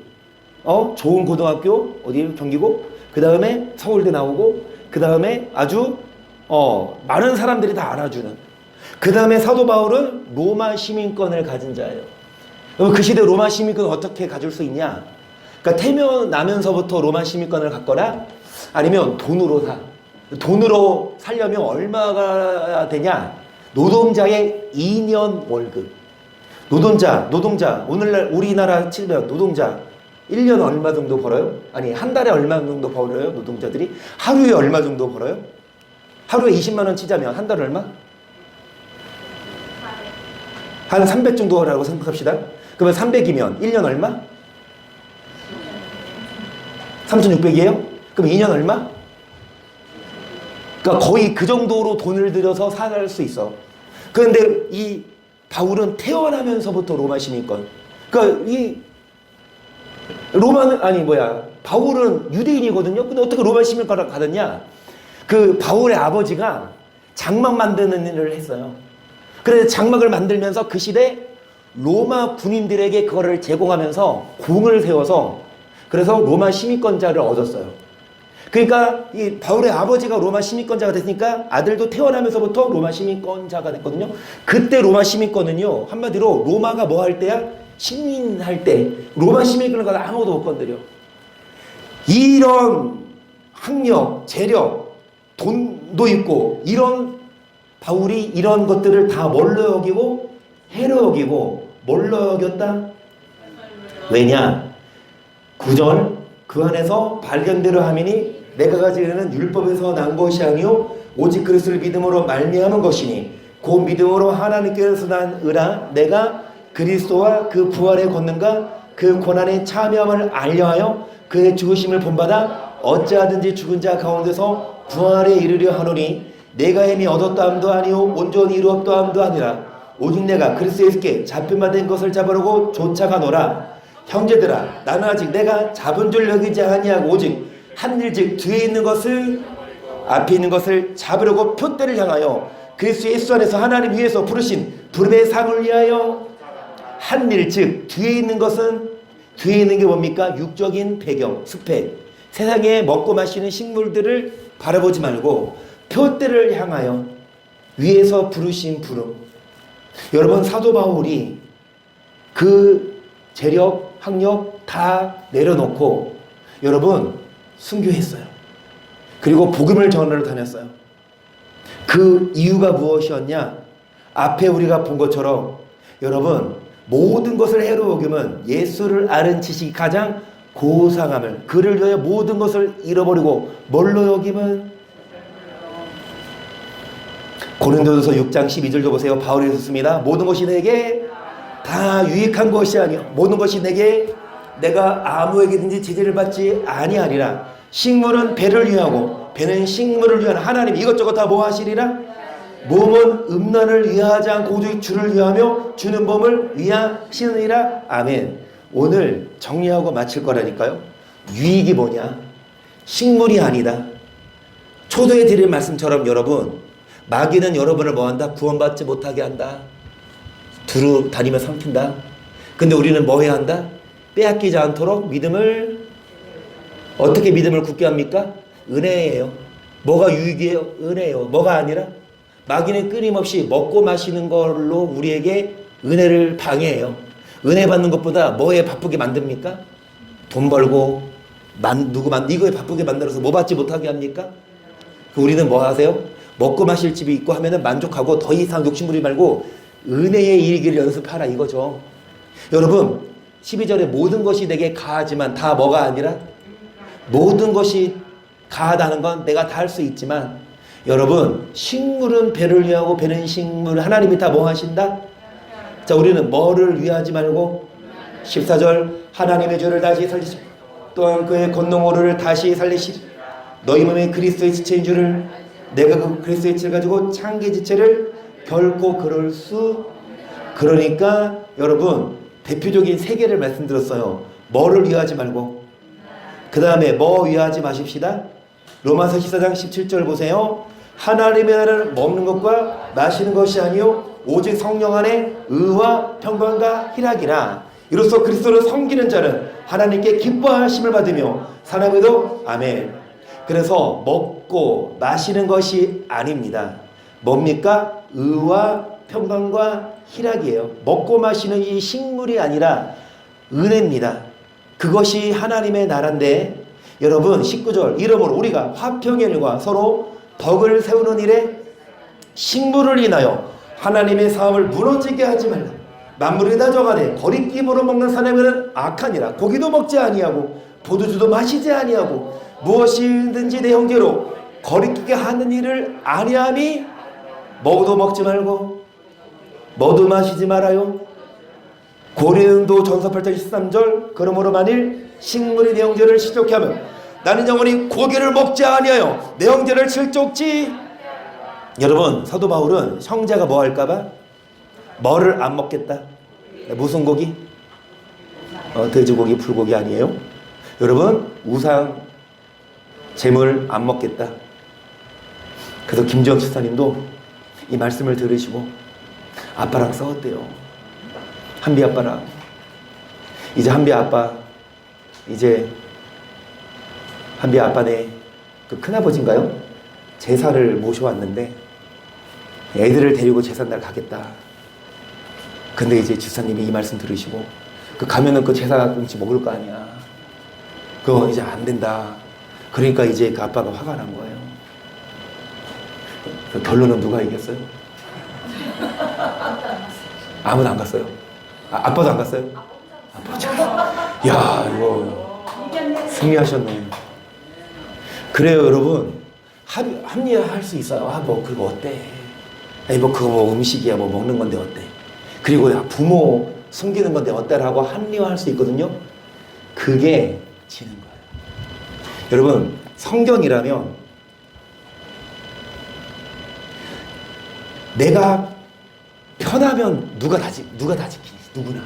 좋은 고등학교 어디 경기고 그 다음에 서울대 나오고 그 다음에 아주 많은 사람들이 다 알아주는. 그 다음에 사도 바울은 로마 시민권을 가진 자예요. 그 시대 로마 시민권을 어떻게 가질 수 있냐? 그러니까 태어나면서부터 로마 시민권을 갖거나 아니면 돈으로 살려면 얼마가 되냐? 노동자의 2년 월급. 노동자 오늘날 우리나라 치면 노동자 1년 얼마 정도 벌어요? 아니, 한 달에 얼마 정도 벌어요? 노동자들이? 하루에 얼마 정도 벌어요? 하루에 20만 원 치자면 한 달에 얼마? 한 300 정도라고 생각합시다. 그러면 300이면 1년 얼마? 3,600이에요? 그럼 2년 얼마? 그러니까 거의 그 정도로 돈을 들여서 살 수 있어. 그런데 이 바울은 태어나면서부터 로마 시민권. 그러니까 이 로마는 바울은 유대인이거든요. 근데 어떻게 로마 시민권을 받았냐? 그 바울의 아버지가 장막 만드는 일을 했어요. 그래서 장막을 만들면서 그 시대 로마 군인들에게 그거를 제공하면서 공을 세워서 그래서 로마 시민권자를 얻었어요. 그러니까 이 바울의 아버지가 로마 시민권자가 됐으니까 아들도 태어나면서부터 로마 시민권자가 됐거든요. 그때 로마 시민권은요, 한마디로 로마가 뭐 할 때야? 식민할 때 로마 시민권을 가서 아무도 못 건드려. 이런 학력, 재력, 돈도 있고 이런 바울이 이런 것들을 다 뭘로 여기고 해로 여기고 뭘로 여겼다? 왜냐? 9절 그 안에서 발견대로 하미니 내가 가지는 율법에서 난 것이 아니요 오직 그리스도를 믿음으로 말미암은 것이니 그 믿음으로 하나님께서 난 의라 내가 그리스도와 그 부활의 권능과 그 고난의 참여함을 알려하여 그의 죽으심을 본받아 어찌하든지 죽은 자 가운데서 부활에 이르려 하노니 내가 이미 얻었다 함도 아니요 온전히 이루었다 함도 아니라 오직 내가 그리스도 예수께 잡힌받은 것을 잡으려고 쫓아가노라. 형제들아 나는 아직 내가 잡은 줄 여기지 아니하고 오직 한 일 즉 뒤에 있는 것을 앞에 있는 것을 잡으려고 표대를 향하여 그리스도 예수 안에서 하나님 위에서 부르신 부름의 상을 위하여 한 일 즉 뒤에 있는 것은 뒤에 있는 게 뭡니까? 육적인 배경, 스펙 세상에 먹고 마시는 식물들을 바라보지 말고 표대를 향하여 위에서 부르신 부름. 여러분 사도 바울이 그 재력, 학력 다 내려놓고 여러분 순교했어요. 그리고 복음을 전하러 다녔어요. 그 이유가 무엇이었냐? 앞에 우리가 본 것처럼 여러분 모든 것을 해로 여기면 예수를 아는 지식이 가장 고상함을 그를 위하여 모든 것을 잃어버리고 뭘로 여기면 고린도전서 6장 12절도 보세요. 바울이 썼습니다. 모든 것이 내게 다 유익한 것이 아니요 모든 것이 내가 아무에게든지 제재를 받지 아니하리라. 식물은 배를 위하고 배는 식물을 위하는 하나님 이것저것 다 뭐 하시리라? 몸은 음란을 위하지 않고 오직 주를 위하며 주는 몸을 위하시느니라. 아멘. 오늘 정리하고 마칠 거라니까요. 유익이 뭐냐? 식물이 아니다. 초도에 드린 말씀처럼 여러분 마귀는 여러분을 뭐한다? 구원받지 못하게 한다. 두루 다니며 삼킨다. 근데 우리는 뭐 해야 한다? 빼앗기지 않도록 믿음을 어떻게 믿음을 굳게 합니까? 은혜예요. 뭐가 유익이에요? 은혜예요. 뭐가 아니라 마귀는 끊임없이 먹고 마시는 걸로 우리에게 은혜를 방해해요. 은혜 받는 것보다 뭐에 바쁘게 만듭니까? 돈 벌고 이거에 바쁘게 만들어서 뭐 받지 못하게 합니까? 우리는 뭐 하세요? 먹고 마실 집이 있고 하면은 만족하고 더 이상 욕심부리지 말고 은혜의 일기를 연습하라 이거죠. 여러분 12절에 모든 것이 내게 가하지만 다 뭐가 아니라 모든 것이 가하다는 건 내가 다 할 수 있지만 여러분 식물은 배를 위하고 배는 식물 하나님이 다 뭐 하신다? 자 우리는 뭐를 위하지 말고 14절 하나님의 죄를 다시 살리시고 또한 그의 권능오를 다시 살리시리 너희 몸이 그리스도의 지체인 줄을 내가 그 그리스도의 지체를 가지고 창기 지체를 결코 그럴 수 그러니까 여러분 대표적인 세 개를 말씀드렸어요. 뭐를 위하지 말고 그 다음에 뭐 위하지 마십시다. 로마서 14장 17절 보세요. 하나님의 나라를 먹는 것과 마시는 것이 아니요 오직 성령 안에 의와 평강과 희락이라. 이로써 그리스도를 섬기는 자는 하나님께 기뻐하심을 받으며 사람에도 아멘. 그래서 먹고 마시는 것이 아닙니다. 뭡니까? 의와 평강과 희락이에요. 먹고 마시는 이 식물이 아니라 은혜입니다. 그것이 하나님의 나라인데 여러분 19절 이러므로 우리가 화평의 일과 서로 덕을 세우는 일에 식물을 인하여 하나님의 사업을 무너지게 하지 말라. 만물이 다 정하네. 거리낌으로 먹는 사람은 악하니라. 고기도 먹지 아니하고 포도주도 마시지 아니하고 무엇이든지 내 형제로 거리끼게 하는 일을 아니함이 먹어도 먹지 말고 뭐도 마시지 말아요. 고린도 전서 8장 13절 그러므로 만일 식물이 내 형제를 실족케 하면 나는 영원히 고기를 먹지 아니하여 내 형제를 실족지. 여러분 사도 바울은 형제가 뭐 할까봐 뭐를 안 먹겠다. 무슨 고기? 돼지고기, 불고기 아니에요? 여러분 우상 재물 안 먹겠다. 그래서 김지영 집사님도 이 말씀을 들으시고 아빠랑 싸웠대요. 한비 아빠랑. 이제 한비 아빠네 그 큰아버지인가요? 제사를 모셔왔는데 애들을 데리고 제삿날 가겠다. 근데 이제 집사님이 이 말씀 들으시고 그 가면은 그 제사금치 먹을 거 아니야. 그거 이제 안 된다. 그러니까 이제 그 아빠가 화가 난 거예요. 그 결론은 누가 이겼어요? 아무도 안 갔어요. 아빠도 안 갔어요? 야, 이거 승리하셨네. 그래요, 여러분. 합리화할 수 있어요. 뭐 그거 어때? 뭐 그거 뭐 음식이야, 뭐 먹는 건데 어때? 그리고 부모 숨기는 건데 어때라고 합리화할 수 있거든요. 그게 지는 거예요. 여러분 성경이라면 내가 편하면 누가 다 지키지? 누구나.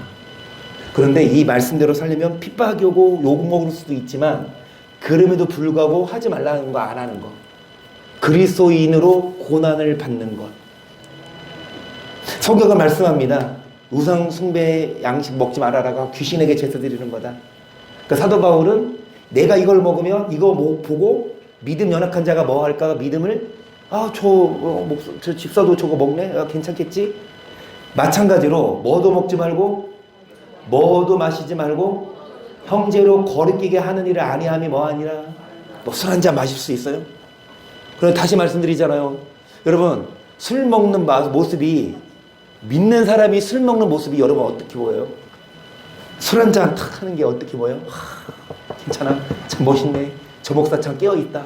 그런데 이 말씀대로 살려면 핍박이 오고 욕 먹을 수도 있지만 그럼에도 불구하고 하지 말라는 거 안 하는 거. 그리스도인으로 고난을 받는 것. 성경은 말씀합니다. 우상 숭배 양식 먹지 말아라가 귀신에게 제사 드리는 거다. 그러니까 사도 바울은 내가 이걸 먹으면 이거 보고 믿음 연약한 자가 뭐 할까? 믿음을 저 집사도 저거 먹네? 괜찮겠지? 마찬가지로 뭐도 먹지 말고 뭐도 마시지 말고 형제로 거리끼게 하는 일을 아니함이 뭐 아니라 뭐 술 한잔 마실 수 있어요? 그럼 다시 말씀드리잖아요. 여러분 술 먹는 모습이 믿는 사람이 술 먹는 모습이 여러분 어떻게 보여요? 술 한잔 탁 하는 게 어떻게 보여요? 괜찮아? 참 멋있네. 저 목사 참 깨어있다.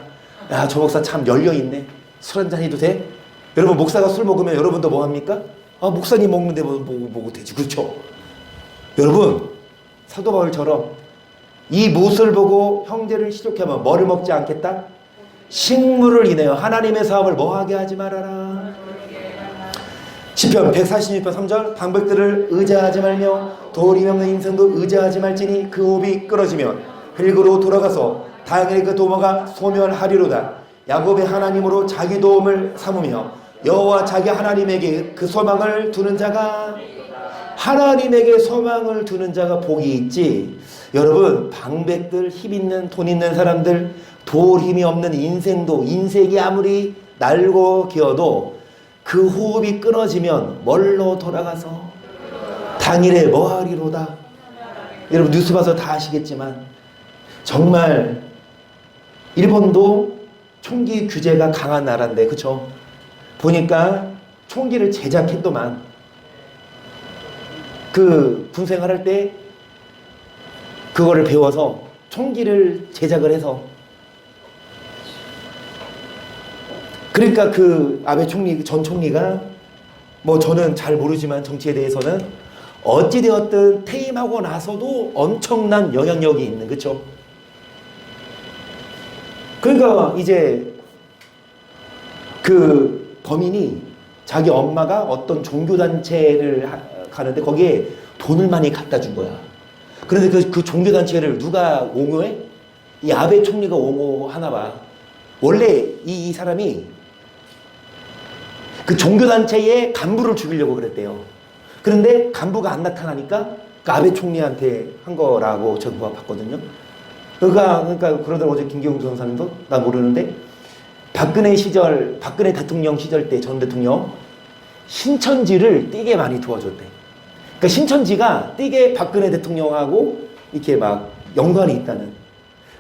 야, 저 목사 참 열려있네. 술 한잔 해도 돼? 여러분 목사가 술 먹으면 여러분도 뭐 합니까? 목사님 먹는데 뭐 되지. 그렇죠? 여러분 사도 바울처럼 이 못을 보고 형제를 실족해 하면 뭐를 먹지 않겠다? 식물을 인하여 하나님의 사업을 뭐하게 하지 말아라. 시편 146편 3절 방백들을 의지하지 말며 도리 없는 인생도 의지하지 말지니 그 호흡이 끊어지면 흙으로 돌아가서 다행히 그 도모가 소멸하리로다. 야곱의 하나님으로 자기 도움을 삼으며 여호와 자기 하나님에게 그 소망을 두는 자가 하나님에게 소망을 두는 자가 복이 있지. 여러분 방백들 힘 있는 돈 있는 사람들 돌 힘이 없는 인생이 아무리 날고 기어도 그 호흡이 끊어지면 뭘로 돌아가서 당일에 뭐하리로다. 여러분 뉴스 봐서 다 아시겠지만 정말 일본도 총기 규제가 강한 나라인데 그쵸? 보니까 총기를 제작했더만 그 군생활 할 때 그거를 배워서 총기를 제작을 해서 그러니까 그 아베 총리 전 총리가 뭐 저는 잘 모르지만 정치에 대해서는 어찌되었든 퇴임하고 나서도 엄청난 영향력이 있는 그쵸? 그러니까 이제 그 범인이 자기 엄마가 어떤 종교단체를 가는데 거기에 돈을 많이 갖다 준 거야. 그런데 그 종교단체를 누가 옹호해? 이 아베 총리가 옹호하나 봐. 원래 이 사람이 그 종교단체의 간부를 죽이려고 그랬대요. 그런데 간부가 안 나타나니까 그 아베 총리한테 한 거라고 제가 봤거든요. 그러니까 그러더라고. 어제 김경우 전사님도 나 모르는데 박근혜 대통령 시절 때 전 대통령 신천지를 되게 많이 도와줬대. 그러니까 신천지가 되게 박근혜 대통령하고 이렇게 막 연관이 있다는.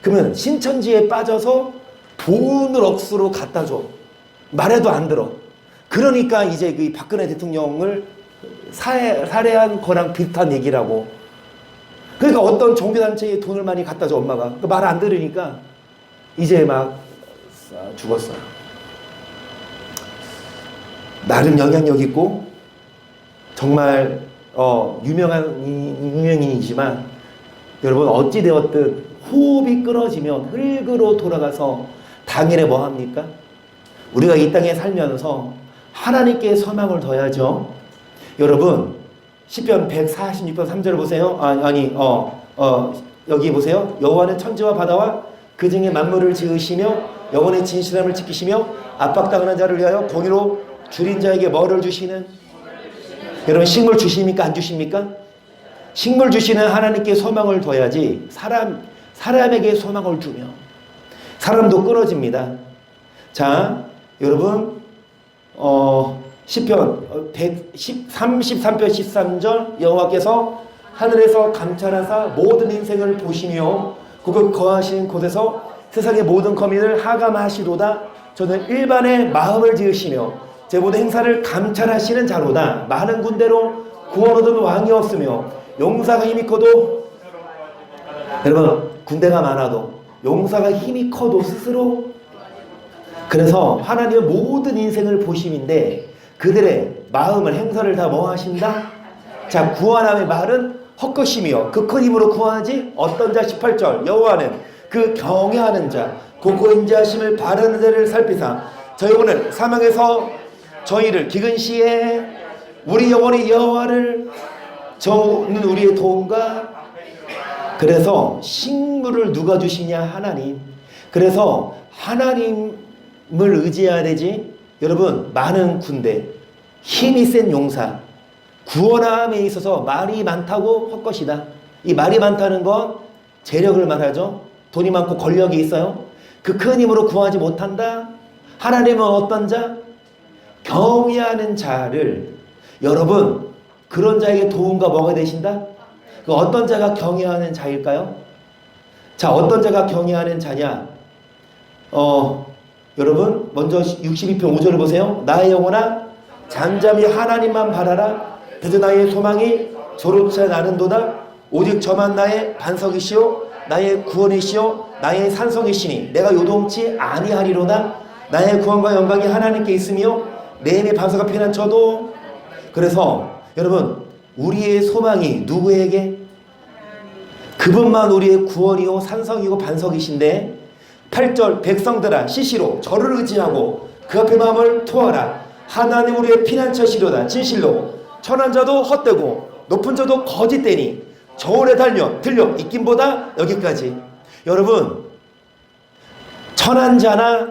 그러면 신천지에 빠져서 돈을 억수로 갖다 줘. 말해도 안 들어. 그러니까 이제 그 박근혜 대통령을 살해한 거랑 비슷한 얘기라고. 그러니까 어떤 종교단체에 돈을 많이 갖다 줘, 엄마가. 그 말 안 들으니까 이제 막 죽었어요. 나름 영향력 있고 정말 유명인이지만 여러분 어찌 되었든 호흡이 끊어지면 흙으로 돌아가서 당일에 뭐 합니까? 우리가 이 땅에 살면서 하나님께 소망을 둬야죠. 여러분 시편 146편 3절 보세요. 여기 보세요. 여호와는 천지와 바다와 그 중에 만물을 지으시며 영혼의 진실함을 지키시며 압박당하는 자를 위하여 공의로 줄인 자에게 뭐를 주시는? 여러분 식물 주십니까? 안 주십니까? 식물 주시는 하나님께 소망을 둬야지 사람에게 소망을 주면 사람도 끊어집니다. 자, 여러분 시편 33편 13절 여호와께서 하늘에서 감찰하사 모든 인생을 보시며 그곳 거하신 곳에서 세상의 모든 거민을 하감하시로다. 저는 일반의 마음을 지으시며 제 모든 행사를 감찰하시는 자로다. 많은 군대로 구원 얻은 왕이 없으며 용사가 힘이 커도 여러분 군대가 많아도 용사가 힘이 커도 스스로 그래서 하나님은 모든 인생을 보심인데 그들의 마음을 행사를 다 뭐 하신다? 자, 구원함의 말은 헛것이며 그 큰 힘으로 구원하지 어떤 자 18절 여호와는 그 경외하는 자 곧 인자하심을 바라는 자를 살피사 저희 영혼을 사망에서 저희를 기근 시에 우리 영혼이 여호와를 저는 우리의 도움과 그래서 식물을 누가 주시냐? 하나님. 그래서 하나님을 의지해야 되지. 여러분 많은 군대 힘이 센 용사 구원함에 있어서 말이 많다고 헛것이다. 이 말이 많다는 건 재력을 말하죠. 돈이 많고 권력이 있어요. 그 큰 힘으로 구하지 못한다. 하나님은 어떤 자? 경외하는 자를 여러분 그런 자에게 도움과 뭐가 되신다? 그 어떤 자가 경외하는 자일까요? 자, 어떤 자가 경외하는 자냐? 여러분 먼저 62편 5절을 보세요. 나의 영혼아 잠잠히 하나님만 바라라. 그저 나의 소망이 조롭지 않은도다. 오직 저만 나의 반석이시오 나의 구원이시오 나의 산성이시니 내가 요동치 아니하리로다. 나의 구원과 영광이 하나님께 있으며 내 힘의 반석과 피난처도. 그래서 여러분 우리의 소망이 누구에게? 그분만 우리의 구원이요 산성이고 반석이신데 8절 백성들아 시시로 저를 의지하고 그 앞에 마음을 토하라. 하나님 우리의 피난처시로다. 진실로 천한 자도 헛되고 높은 자도 거짓되니 저울에 달면 들려 있긴보다 여기까지. 여러분 천한 자나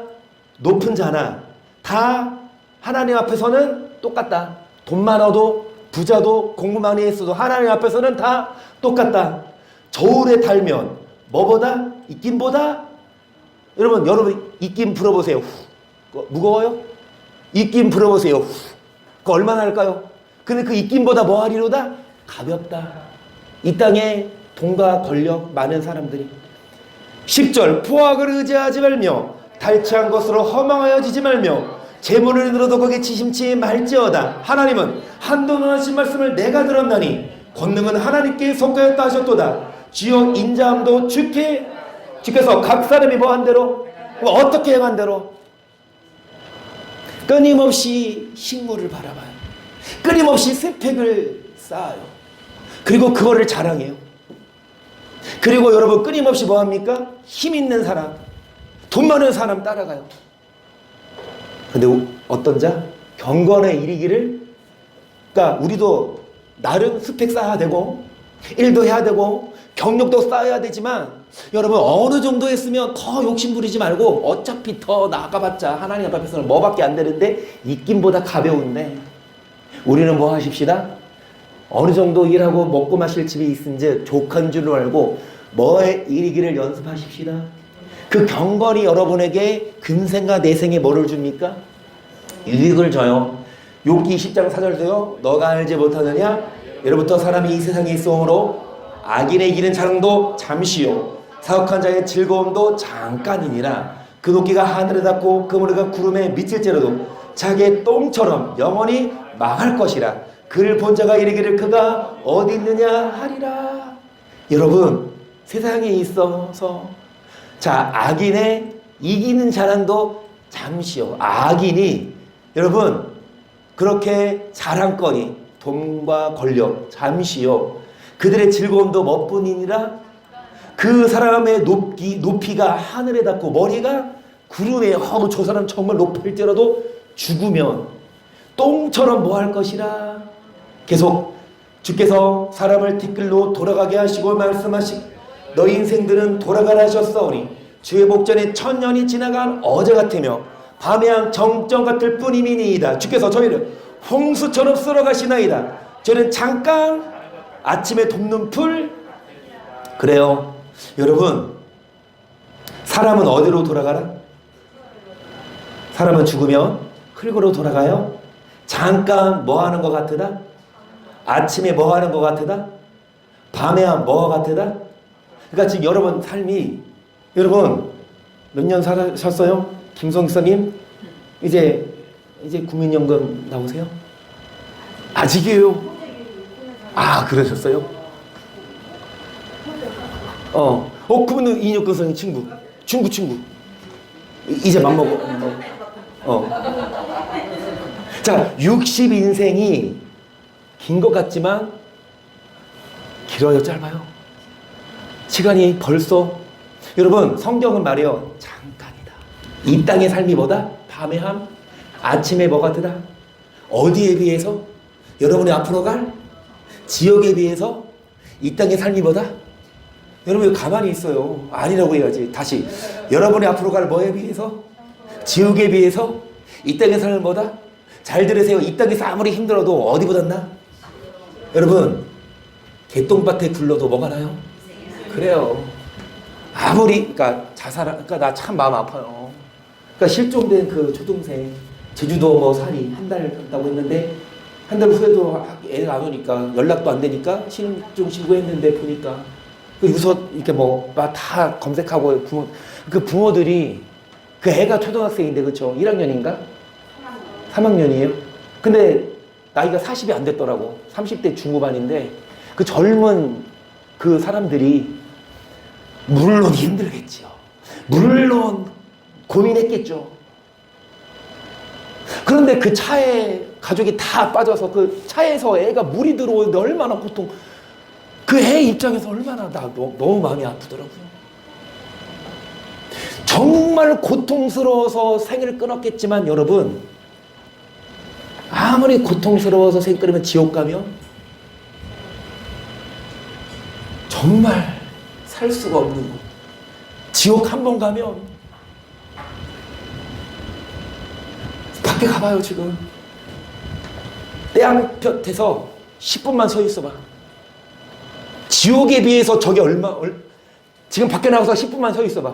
높은 자나 다 하나님 앞에서는 똑같다. 돈 많아도 부자도 공부 많이 했어도 하나님 앞에서는 다 똑같다. 저울에 달면 뭐보다? 있긴보다. 여러분 입김 불어보세요. 무거워요? 입김 불어보세요. 그 얼마나 할까요? 근데 그 입김보다 뭐 하리로다? 가볍다. 이 땅에 돈과 권력 많은 사람들이 10절 포악을 의지하지 말며 달치한 것으로 허망하여지지 말며 재물을 들어도 거기에 지심치 말지어다. 하나님은 한동안 하신 말씀을 내가 들었나니 권능은 하나님께 속하였다 하셨도다. 주여 인자함도 주께서 각 사람이 뭐 한 대로 어떻게 행한 대로 끊임없이 식물을 바라봐요. 끊임없이 스펙을 쌓아요. 그리고 그거를 자랑해요. 그리고 여러분 끊임없이 뭐 합니까? 힘 있는 사람, 돈 많은 사람 따라가요. 근데 어떤 자? 경건에 이르기를. 그러니까 우리도 나름 스펙 쌓아야 되고 일도 해야 되고 경력도 쌓아야 되지만 여러분 어느 정도 했으면 더 욕심부리지 말고 어차피 더 나아가봤자 하나님 앞에서는 뭐밖에 안 되는데 입김보다 가벼운데 우리는 뭐 하십시다? 어느 정도 일하고 먹고 마실 집이 있은지 족한 줄 알고 뭐에 이르기를 연습하십시다. 그 경건이 여러분에게 금생과 내생에 뭐를 줍니까? 유익을 줘요. 욥기 20장 4절도요. 너가 알지 못하느냐? 예로부터 사람이 이 세상에 있어오므로 악인의 이기는 자랑도 잠시요 사악한 자의 즐거움도 잠깐이니라. 그 높이가 하늘에 닿고 그 머리가 구름에 미칠지라도 자기의 똥처럼 영원히 망할 것이라. 그를 본 자가 이르기를 그가 어디 있느냐 하리라. 여러분, 세상에 있어서 자, 악인의 이기는 자랑도 잠시요. 악인이 여러분 그렇게 자랑거리, 돈과 권력 잠시요. 그들의 즐거움도 멋뿐이니라. 그 사람의 높이가 하늘에 닿고 머리가 구름에, 저 사람 정말 높을지라도 죽으면 똥처럼 뭐 할 것이라. 계속 주께서 사람을 뒷길로 돌아가게 하시고 말씀하시 너희 인생들은 돌아가라 하셨사오니 주의 목전에 천년이 지나간 어제 같으며 밤의 양 정점 같을 뿐이니이다. 주께서 저희를 홍수처럼 쓸어가시나이다. 저는 잠깐 아침에 돕는 풀. 그래요. 여러분, 사람은 어디로 돌아가라? 사람은 죽으면 흙으로 돌아가요. 잠깐 뭐 하는 것 같으다? 아침에 뭐 하는 것 같으다? 밤에 뭐 같으다? 그러니까 지금 여러분 삶이, 여러분 몇 년 사셨어요? 김성사님 이제 국민연금 나오세요? 아직이에요? 아, 그러셨어요? 그분은 이력근성이 친구. 이제 맘먹어. 자, 60인생이 긴 것 같지만 길어요, 짧아요? 시간이 벌써, 여러분 성경은 말이요 잠깐이다. 이 땅의 삶이 뭐다? 밤의 함, 아침에 뭐 같으다? 어디에 비해서? 여러분이 앞으로 갈 지역에 비해서 이 땅의 삶이 뭐다? 여러분 가만히 있어요. 아니라고 해야지. 다시, 여러분이 앞으로 갈 뭐에 비해서? 지옥에 비해서 이 땅의 삶은 뭐다? 잘 들으세요. 이 땅에서 아무리 힘들어도 어디보단 나? 여러분, 개똥밭에 굴러도 뭐가 나요? 그래요. 아무리, 그러니까 그러니까 나 참 마음 아파요. 그러니까 실종된 그 초동생, 제주도 뭐 살이 한 달 갔다고 했는데, 한 달 후에도 애가 안 오니까, 연락도 안 되니까, 실종 신고했는데 보니까, 그 유서 이렇게 뭐 다 검색하고 그 부모들이, 그 애가 초등학생인데, 그쵸? 1학년인가? 3학년이에요? 근데 나이가 40이 안 됐더라고. 30대 중후반인데, 그 젊은 그 사람들이 물론 힘들겠죠. 물론 고민했겠죠. 그런데 그 차에 가족이 다 빠져서 그 차에서 애가 물이 들어오는데 얼마나 고통, 그 애 입장에서 얼마나 너무 마음이 아프더라고요. 정말 고통스러워서 생을 끊었겠지만 여러분, 아무리 고통스러워서 생 끊으면 지옥 가면 정말 살 수가 없는 곳. 지옥 한 번 가면 밖에 가봐요. 지금 떼양볕에서 10분만 서 있어봐. 지옥에 비해서 저게 지금 밖에 나가서 10분만 서 있어봐.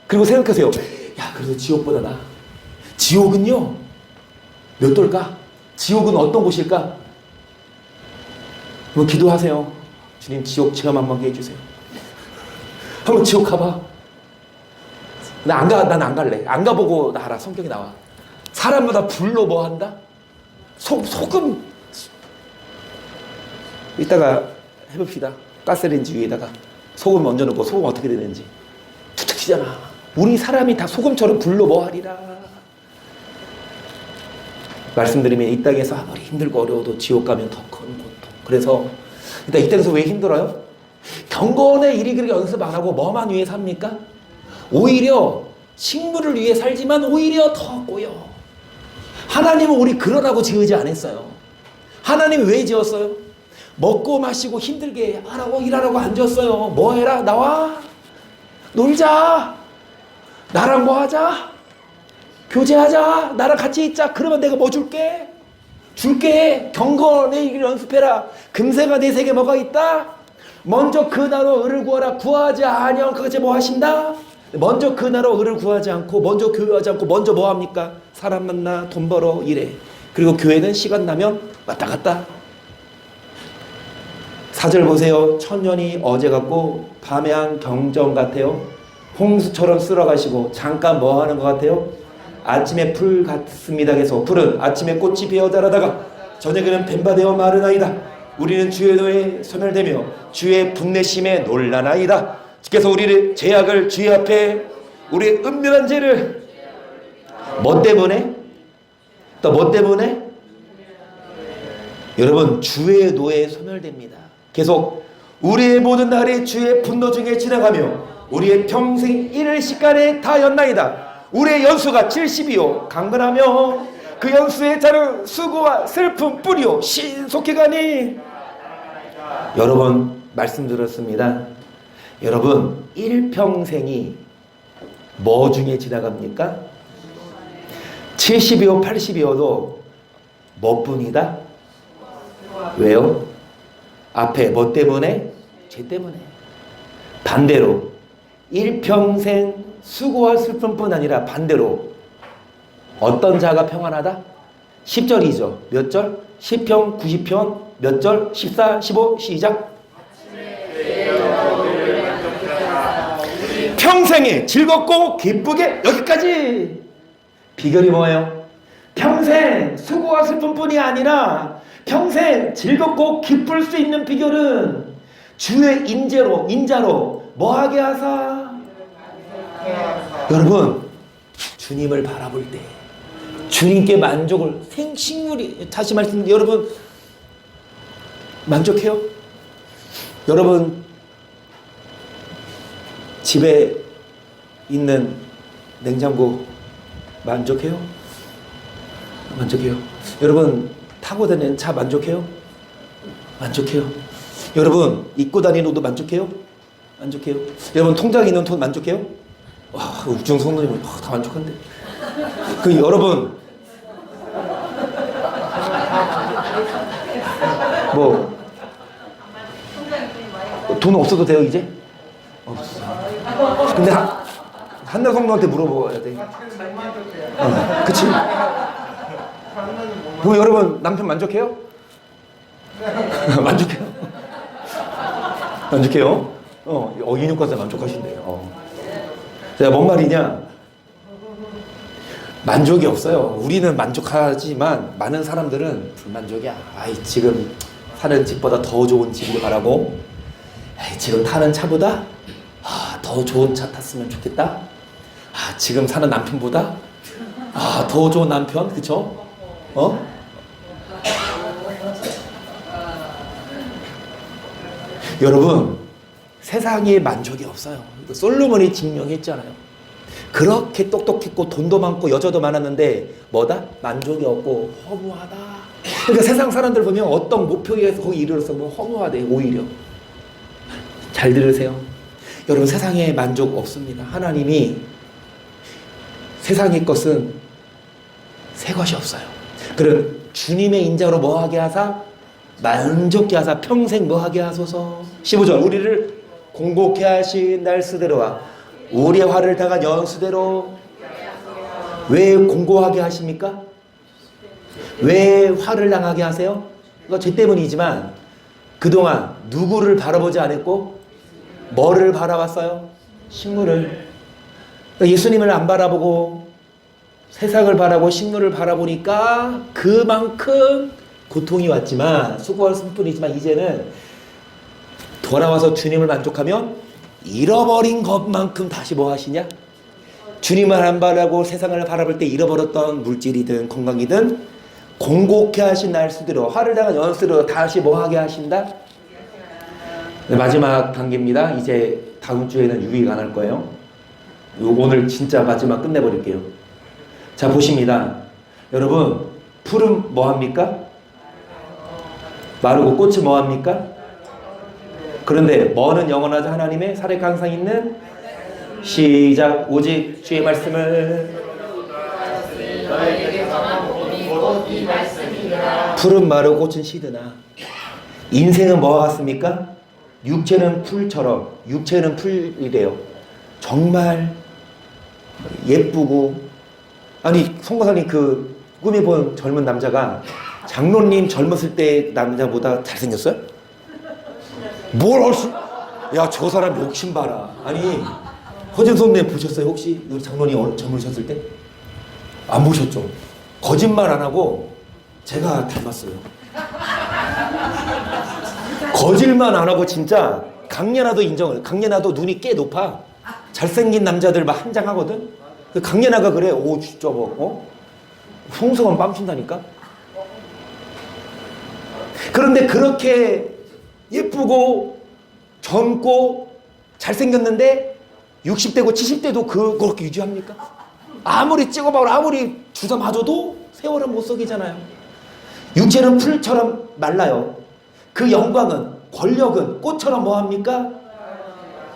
그리고 생각하세요. 야, 그래도 지옥보다 나아. 지옥은요 몇 돌까? 지옥은 어떤 곳일까? 그럼 기도하세요. 주님, 지옥 체험 한 번 해주세요. 한번 지옥 가봐. 난 안 갈래. 안 가보고 나 알아. 성경에 나와. 사람마다 불로 뭐 한다? 소금. 이따가 해봅시다. 가스레인지 위에다가 소금 얹어 놓고 소금 어떻게 되는지. 툭툭 튀잖아. 우리 사람이 다 소금처럼 불로 뭐 하리라. 말씀드리면 이 땅에서 아무리 힘들고 어려워도 지옥 가면 더 큰 고통. 그래서 일단 이 땅에서 왜 힘들어요? 경건의 일이 그렇게 연습 안 하고 뭐만 위해 삽니까? 오히려 식물을 위해 살지만 오히려 더 꼬여. 하나님은 우리 그러라고 지으지 않았어요. 하나님은 왜 지었어요? 먹고 마시고 힘들게 하라고 일하라고 안 지었어요. 뭐 해라? 나와 놀자. 나랑 뭐 하자. 교제하자. 나랑 같이 있자. 그러면 내가 뭐 줄게? 경건의 일을 연습해라. 금세가 내 세계 뭐가 있다? 먼저 그 나로 의를 구하라. 구하지 아니하면 그것이 뭐 하신다? 먼저 그 나로 의를 구하지 않고, 먼저 교회하지 않고, 먼저 뭐 합니까? 사람 만나, 돈 벌어, 일해. 그리고 교회는 시간 나면 왔다 갔다. 4절 보세요. 천년이 어제 같고 밤의 한 경정 같아요. 홍수처럼 쓸어가시고 잠깐 뭐 하는 것 같아요? 아침에 풀 같습니다. 그래서 풀은 아침에 꽃이 피어 자라다가 저녁에는 뱀바되어 마르나이다. 우리는 주의 노에 소멸되며 주의 분내심에 놀라나이다. 주께서 우리를 죄악을 주의 앞에 우리의 은밀한 죄를 뭐 때문에? 또 뭐 때문에? 여러분 주의 노에 소멸됩니다. 계속 우리의 모든 날이 주의 분노 중에 지나가며 우리의 평생 이를 시간에 다였나이다. 우리의 연수가 70이요 강건하며 그 연수의 자는 수고와 슬픔 뿌리요 신속히 가니. 여러분 말씀 들었습니다. 여러분 일평생이 뭐 중에 지나갑니까? 70이요 80이어도 뭐뿐이다? 왜요? 앞에 뭐 때문에? 죄 때문에. 반대로 일평생 수고와 슬픔뿐 아니라 반대로 어떤 자가 평안하다? 10절이죠. 몇 절? 10편, 90편, 몇 절? 14, 15, 시작. 평생에 즐겁고 기쁘게 여기까지. 비결이 뭐예요? 평생 수고와 슬픔뿐이 아니라 평생 즐겁고 기쁠 수 있는 비결은 주의 인자로 뭐하게 하사? 여러분 주님을 바라볼 때 주님께 만족을 생식물이 다시 말씀드립니다. 여러분 만족해요? 여러분 집에 있는 냉장고 만족해요? 만족해요. 여러분 타고 다니는 차 만족해요? 만족해요. 여러분 입고 다니는 옷도 만족해요? 만족해요. 여러분 통장에 있는 돈 만족해요? 와 욱중 성도님은 다 만족한데. 그 여러분 뭐 돈 없어도 돼요 이제? 없어. 근데 한나 성도한테 물어봐야 돼. 그치? 그럼 여러분 남편 만족해요? 만족해요? 만족해요? 인육과세 만족하신대요. 제가 뭔 말이냐? 만족이 없어요. 우리는 만족하지만 많은 사람들은 불만족이야. 아이 지금 사는 집보다 더 좋은 집을 바라고, 아이 지금 타는 차보다 더 좋은 차 탔으면 좋겠다. 지금 사는 남편보다 더 좋은 남편, 그쵸? 여러분 세상에 만족이 없어요. 솔로몬이 증명했잖아요. 그렇게 똑똑했고 돈도 많고 여자도 많았는데 뭐다? 만족이 없고 허무하다. 그러니까 세상 사람들 보면 어떤 목표에 거기 이르러서 뭐 허무하대. 오히려 잘 들으세요. 여러분 세상에 만족 없습니다. 하나님이 세상의 것은 새 것이 없어요. 그럼 주님의 인자로 뭐하게 하사? 만족케 하사 평생 뭐하게 하소서. 15절 우리를 공곡케 하신 날수대로와 우리의 화를 당한 연수대로. 왜 공고하게 하십니까? 왜 화를 당하게 하세요? 그거 죄 때문이지만 그동안 누구를 바라보지 않았고 뭐를 바라봤어요? 식물을. 예수님을 안 바라보고 세상을 바라보고 식물을 바라보니까 그만큼 고통이 왔지만 수고할 뿐이지만 이제는 돌아와서 주님을 만족하면 잃어버린 것만큼 다시 뭐 하시냐? 주님을 안 바라고 세상을 바라볼 때 잃어버렸던 물질이든 건강이든 공곡케 하신 날수대로 화를 당한 연수대로 다시 뭐 하게 하신다? 네, 마지막 단계입니다. 이제 다음 주에는 유익 안 할 거예요. 오늘 진짜 마지막 끝내버릴게요. 자 보십니다. 여러분 풀은 뭐합니까? 마르고 꽃은 뭐합니까? 그런데 뭐는 영원하지 하나님의 살에 항상 있는 시작. 오직 주의 말씀을. 풀은 마르고 꽃은 시드나. 인생은 뭐와 같습니까? 육체는 풀처럼. 육체는 풀이래요. 정말 예쁘고. 아니 성모사님 그 꿈에 본 젊은 남자가 장로님 젊었을 때 남자보다 잘생겼어요? 뭘 얼씬? 야, 저 사람 욕심 봐라. 아니 허진 선생님 보셨어요? 혹시 우리 장로님 젊으셨을 때? 안 보셨죠? 거짓말 안 하고 제가 닮았어요. 거짓말 안 하고 진짜 강연아도 인정을. 강연아도 눈이 꽤 높아. 잘생긴 남자들 막 한장하거든. 강연아가 그래. 오 진짜 뭐 송승헌 뺨친다니까. 그런데 그렇게 예쁘고 젊고 잘생겼는데 60대고 70대도 그렇게 유지합니까? 아무리 찍어봐도 아무리 주사 맞아도 세월은 못 속이잖아요. 육체는 풀처럼 말라요. 그 영광은, 권력은 꽃처럼 뭐합니까?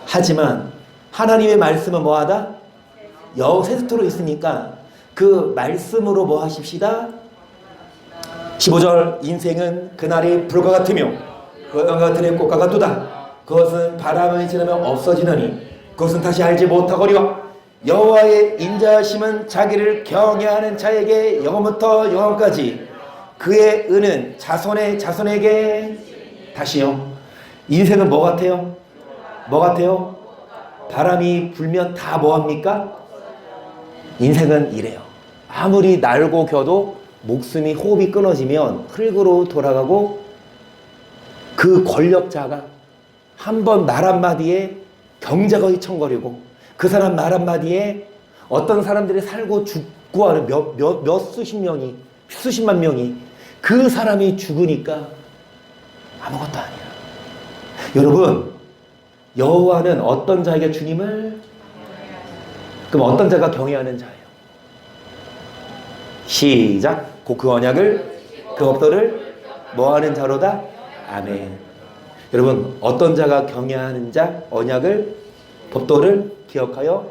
하지만 하나님의 말씀은 뭐하다? 세트로 있으니까 그 말씀으로 뭐 하십시다? 15절 인생은 그날이 불과 같으며 그 영광 같은 꽃과 같도다. 그것은 바람을 지나면 없어지느니 그것은 다시 알지 못하거니와 여호와의 인자하심은 자기를 경외하는 자에게 영원부터 영원까지 그의 은은 자손의 자손에게 다시요. 인생은 뭐 같아요? 뭐 같아요? 바람이 불면 다 뭐합니까? 인생은 이래요. 아무리 날고 겨도 목숨이 호흡이 끊어지면 흙으로 돌아가고 그 권력자가 한 번 말 한마디에 경제가 휘청거리고 그 사람 말 한마디에 어떤 사람들이 살고 죽고 하는 몇 수십 명이 수십만 명이 그 사람이 죽으니까 아무것도 아니야. 여러분 여호와는 어떤 자에게 주님을 그럼 어떤 자가 경외하는 자예요? 시작. 곧 그 언약을 그 법도를 뭐하는 자로다? 아멘. 여러분 어떤 자가 경외하는 자 언약을 법도를 기억하여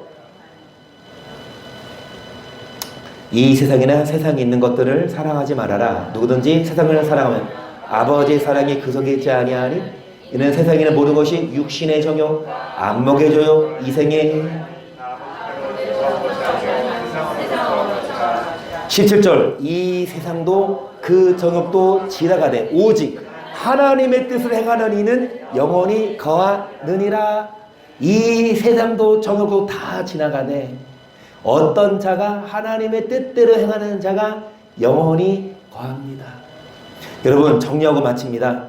이 세상이나 세상에 있는 것들을 사랑하지 말아라. 누구든지 세상을 사랑하면 아버지의 사랑이 그 속에 있지 아니하니 이는 세상에 있는 모든 것이 육신의 정욕 안목의 조욕 이생의 17절 이 세상도 그 정욕도 지나가되 오직 하나님의 뜻을 행하는 이는 영원히 거하느니라. 이 세상도 정욕도 다 지나가되 어떤 자가 하나님의 뜻대로 행하는 자가 영원히 거합니다. 여러분 정리하고 마칩니다.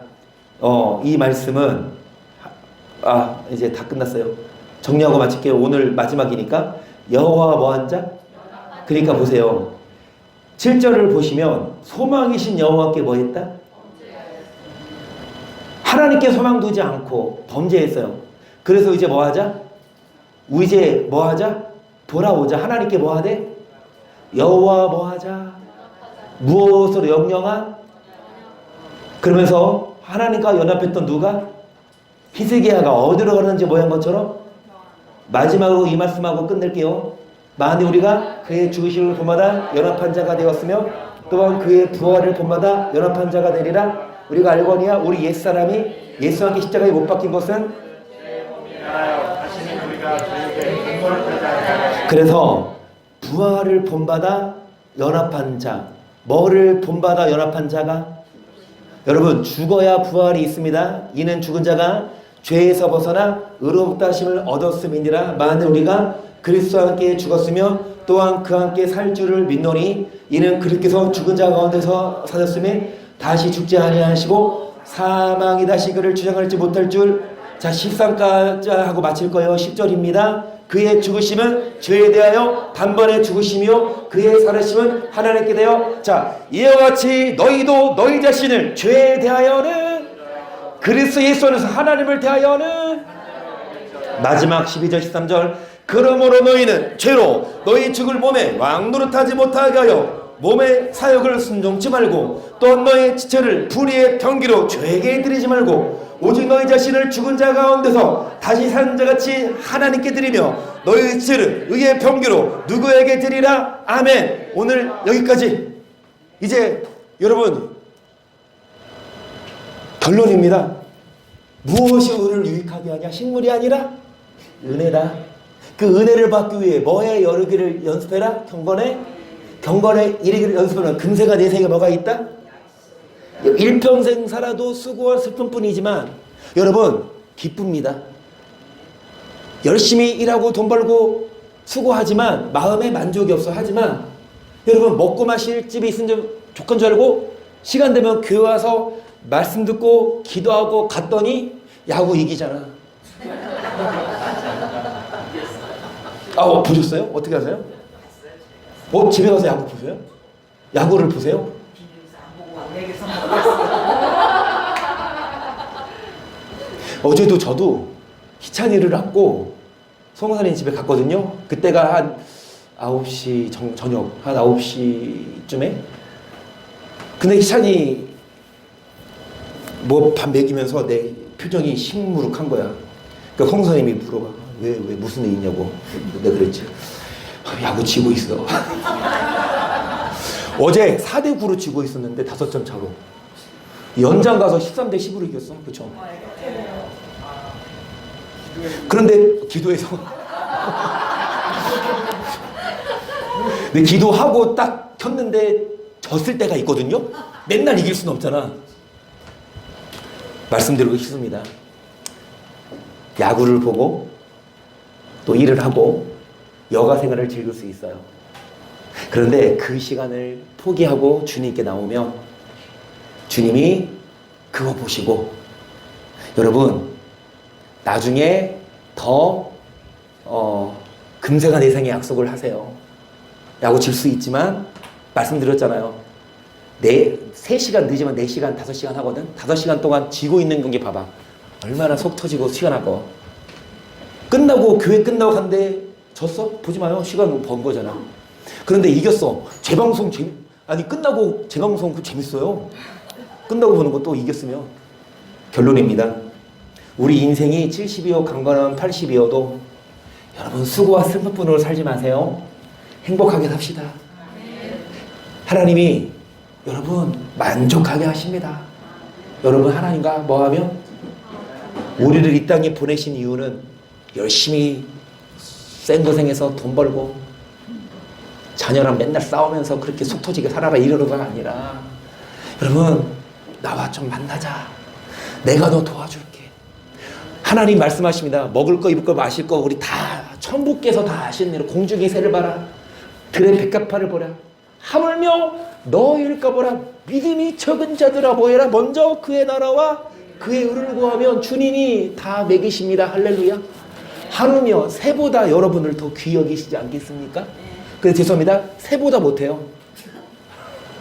이 말씀은 이제 다 끝났어요. 정리하고 마칠게요. 오늘 마지막이니까 여호와가 뭐한 자? 그러니까 보세요. 7절을 보시면 소망이신 여호와께 뭐 했다? 하나님께 소망 두지 않고 범죄했어요. 그래서 이제 뭐 하자? 이제 뭐 하자? 돌아오자. 하나님께 뭐 하되? 여호와 뭐 하자? 무엇으로 영영한? 그러면서 하나님과 연합했던 누가? 히스기야가 어디로 가는지 모양 것처럼 마지막으로 이 말씀하고 끝낼게요. 만일 우리가 그의 죽으심을 본마다 연합한 자가 되었으며 또한 그의 부활을 본마다 연합한 자가 되리라. 우리가 알거니와 우리 옛사람이 예수와 함께 십자가에 못 박힌 것은 그래서 부활을 본받아 연합한 자 뭐를 본받아 연합한 자가 여러분 죽어야 부활이 있습니다. 이는 죽은 자가 죄에서 벗어나 의로부터 하심을 얻었음이니라. 만일 우리가 그리스도와 함께 죽었으며 또한 그와 함께 살 줄을 믿노니 이는 그리스도께서 죽은 자 가운데서 사셨음에 다시 죽지 아니하시고 사망이 다시 그를 주장할지 못할 줄. 자 13까지 하고 마칠 거예요. 10절입니다. 그의 죽으심은 죄에 대하여 단번에 죽으심이요 그의 살으심은 하나님께 대하여. 자 이와 같이 너희도 너희 자신을 죄에 대하여는 그리스도 예수 안에서 하나님을 대하여는 마지막 12절 13절 그러므로 너희는 죄로 너희 죽을 몸에 왕노릇하지 못하게 하여 몸의 사욕을 순종치 말고 또한 너희 지체를 불의의 병기로 죄에게 드리지 말고 오직 너희 자신을 죽은 자 가운데서 다시 산 자같이 하나님께 드리며 너희 지체를 의의 병기로 누구에게 드리라. 아멘. 오늘 여기까지. 이제 여러분 결론입니다. 무엇이 우리를 유익하게 하냐? 식물이 아니라 은혜다. 그 은혜를 받기 위해 뭐에 여르기를 연습해라? 경건에 이르기를 연습하는 금세가 내 생에 뭐가 있다? 일평생 살아도 수고와 슬픈 뿐이지만 여러분 기쁩니다. 열심히 일하고 돈 벌고 수고하지만 마음에 만족이 없어. 하지만 여러분 먹고 마실 집이 있으면 좀 조건 줄 알고 시간 되면 교회 와서 말씀 듣고 기도하고 갔더니 야구 이기잖아. 보셨어요? 어떻게 하세요? 집에 가서 야구 보세요? 야구를 보세요? 어제도 저도 희찬이를 안고 송사님 집에 갔거든요. 그때가 한 9시 저녁 한 9시쯤에. 근데 희찬이 뭐 밥 먹이면서 내 표정이 시무룩한 거야. 그러니까 송사님이 물어봐. 왜 무슨 일 있냐고. 내가 그랬지. 야구 지고 있어. 어제 4대9로 지고 있었는데 5점 차로. 연장 가서 13대10으로 이겼어. 그쵸? 그런데 기도해서 근데 기도하고 딱 켰는데 졌을 때가 있거든요. 맨날 이길 수는 없잖아. 말씀드리고 싶습니다. 야구를 보고 또 일을 하고 여가 생활을 즐길 수 있어요. 그런데 그 시간을 포기하고 주님께 나오면 주님이 그거 보시고 여러분 나중에 더 금세가 내생의 약속을 하세요. 야구 질 수 있지만 말씀드렸잖아요. 3시간 늦으면 4시간, 5시간 하거든. 5시간 동안 지고 있는 경기 봐봐. 얼마나 속 터지고 시간 아까워. 끝나고 교회 끝나고 갔는데 졌어? 보지 마요. 시간 번 거잖아. 그런데 이겼어. 재방송 끝나고 재방송 그 재밌어요. 끝나고 보는 것도 이겼으면. 결론입니다. 우리 인생이 70이요 강건하면 80이어도 여러분 수고와 슬픔으로 살지 마세요. 행복하게 삽시다. 하나님이 여러분 만족하게 하십니다. 여러분 하나님과 뭐하면 우리를 이 땅에 보내신 이유는 열심히 생고생해서 돈 벌고 자녀랑 맨날 싸우면서 그렇게 속 터지게 살아라 이러는 건 아니라 여러분 나와 좀 만나자. 내가 너 도와줄게. 하나님 말씀하십니다. 먹을 거 입을 거 마실 거 우리 다 천부께서 다 아시는 대로 공중의 새를 봐라. 들의 백합화를 보라. 하물며 너희일까 보라. 믿음이 적은 자들아 보여라. 먼저 그의 나라와 그의 의를 구하면 주님이 다 먹이십니다. 할렐루야. 하물며 새보다 여러분을 더 귀히 여기시지 않겠습니까? 그래서 죄송합니다. 새보다 못해요.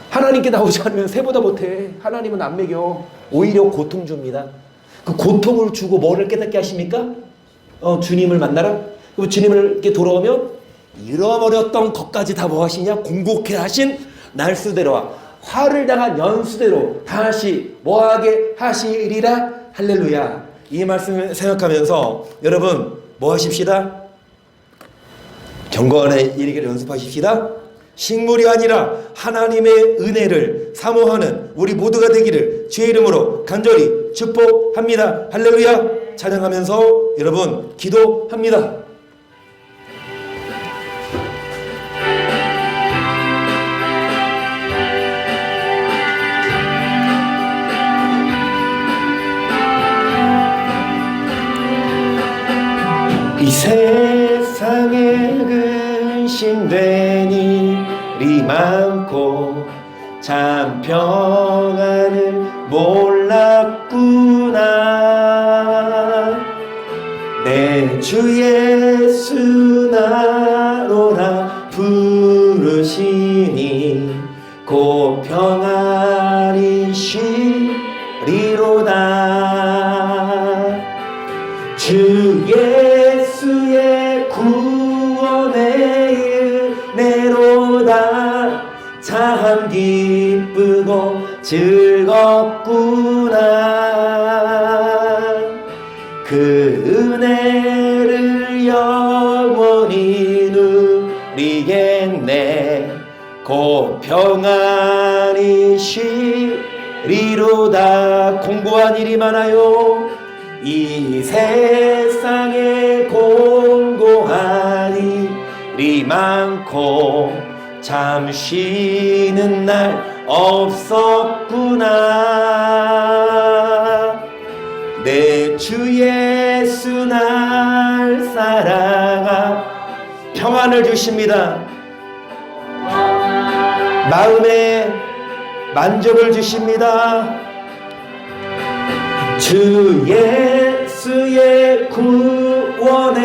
하나님께 나오지 않으면 새보다 못해. 하나님은 안 먹여. 오히려 고통 줍니다. 그 고통을 주고 뭐를 깨닫게 하십니까? 주님을 만나라. 그리고 주님을 이렇게 돌아오면 잃어버렸던 것까지 다 뭐 하시냐? 공곡해 하신 날수대로와 화를 당한 연수대로 다시 뭐하게 하시리라. 할렐루야. 이 말씀을 생각하면서 여러분 뭐 하십시다? 경건의 일기를 연습하십시다. 식물이 아니라 하나님의 은혜를 사모하는 우리 모두가 되기를 주의 이름으로 간절히 축복합니다. 할렐루야. 찬양하면서 여러분 기도합니다. 이 세상에 근심된 일이 많고 참 평안을 몰랐구나. 내 주 예수 나로라 부르시니 곧 평안이 쉬리로다. 주 예수의 구원의 은혜로다. 참 기쁘고 즐겁구나. 그 은혜를 영원히 누리겠네. 곧 평안히 쉬리로다. 공고한 일이 많아요. 이 세상에 공고한 일이 많고 참 쉬는 날 없었구나. 내 주 예수 날 사랑하 평안을 주십니다. 만족을 주십니다. 주 예수의 구원의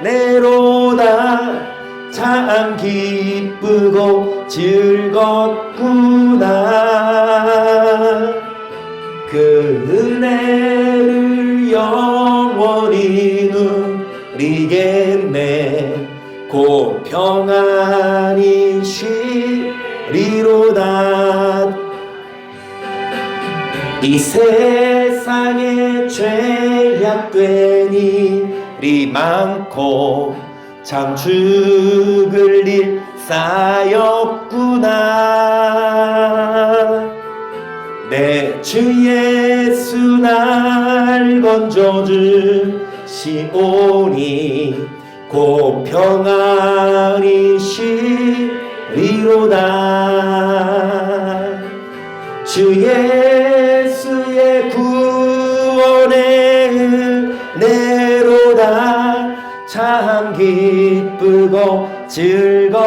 은혜로다 참 기쁘고 즐겁구나. 그 은혜를 영원히 누리겠네. 곧 평안히 쉬리로다. 이 세상에 죄악된 일이 많고 참 죽을 일 쌓였구나. 내 주 예수 날 건져주시오니 곧 평안히 쉬리로다. 주 예수의 구원의 은혜로다 참 기쁘고 즐겁구나.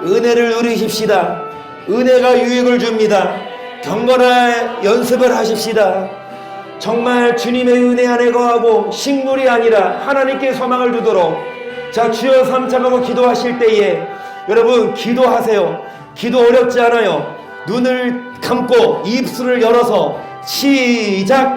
은혜를 누리십시다. 은혜가 유익을 줍니다. 경건한 연습을 하십시다. 정말 주님의 은혜 안에 거하고 식물이 아니라 하나님께 소망을 두도록. 자, 주여 삼창하고 기도하실 때에 여러분 기도하세요. 기도 어렵지 않아요. 눈을 감고 입술을 열어서 시작.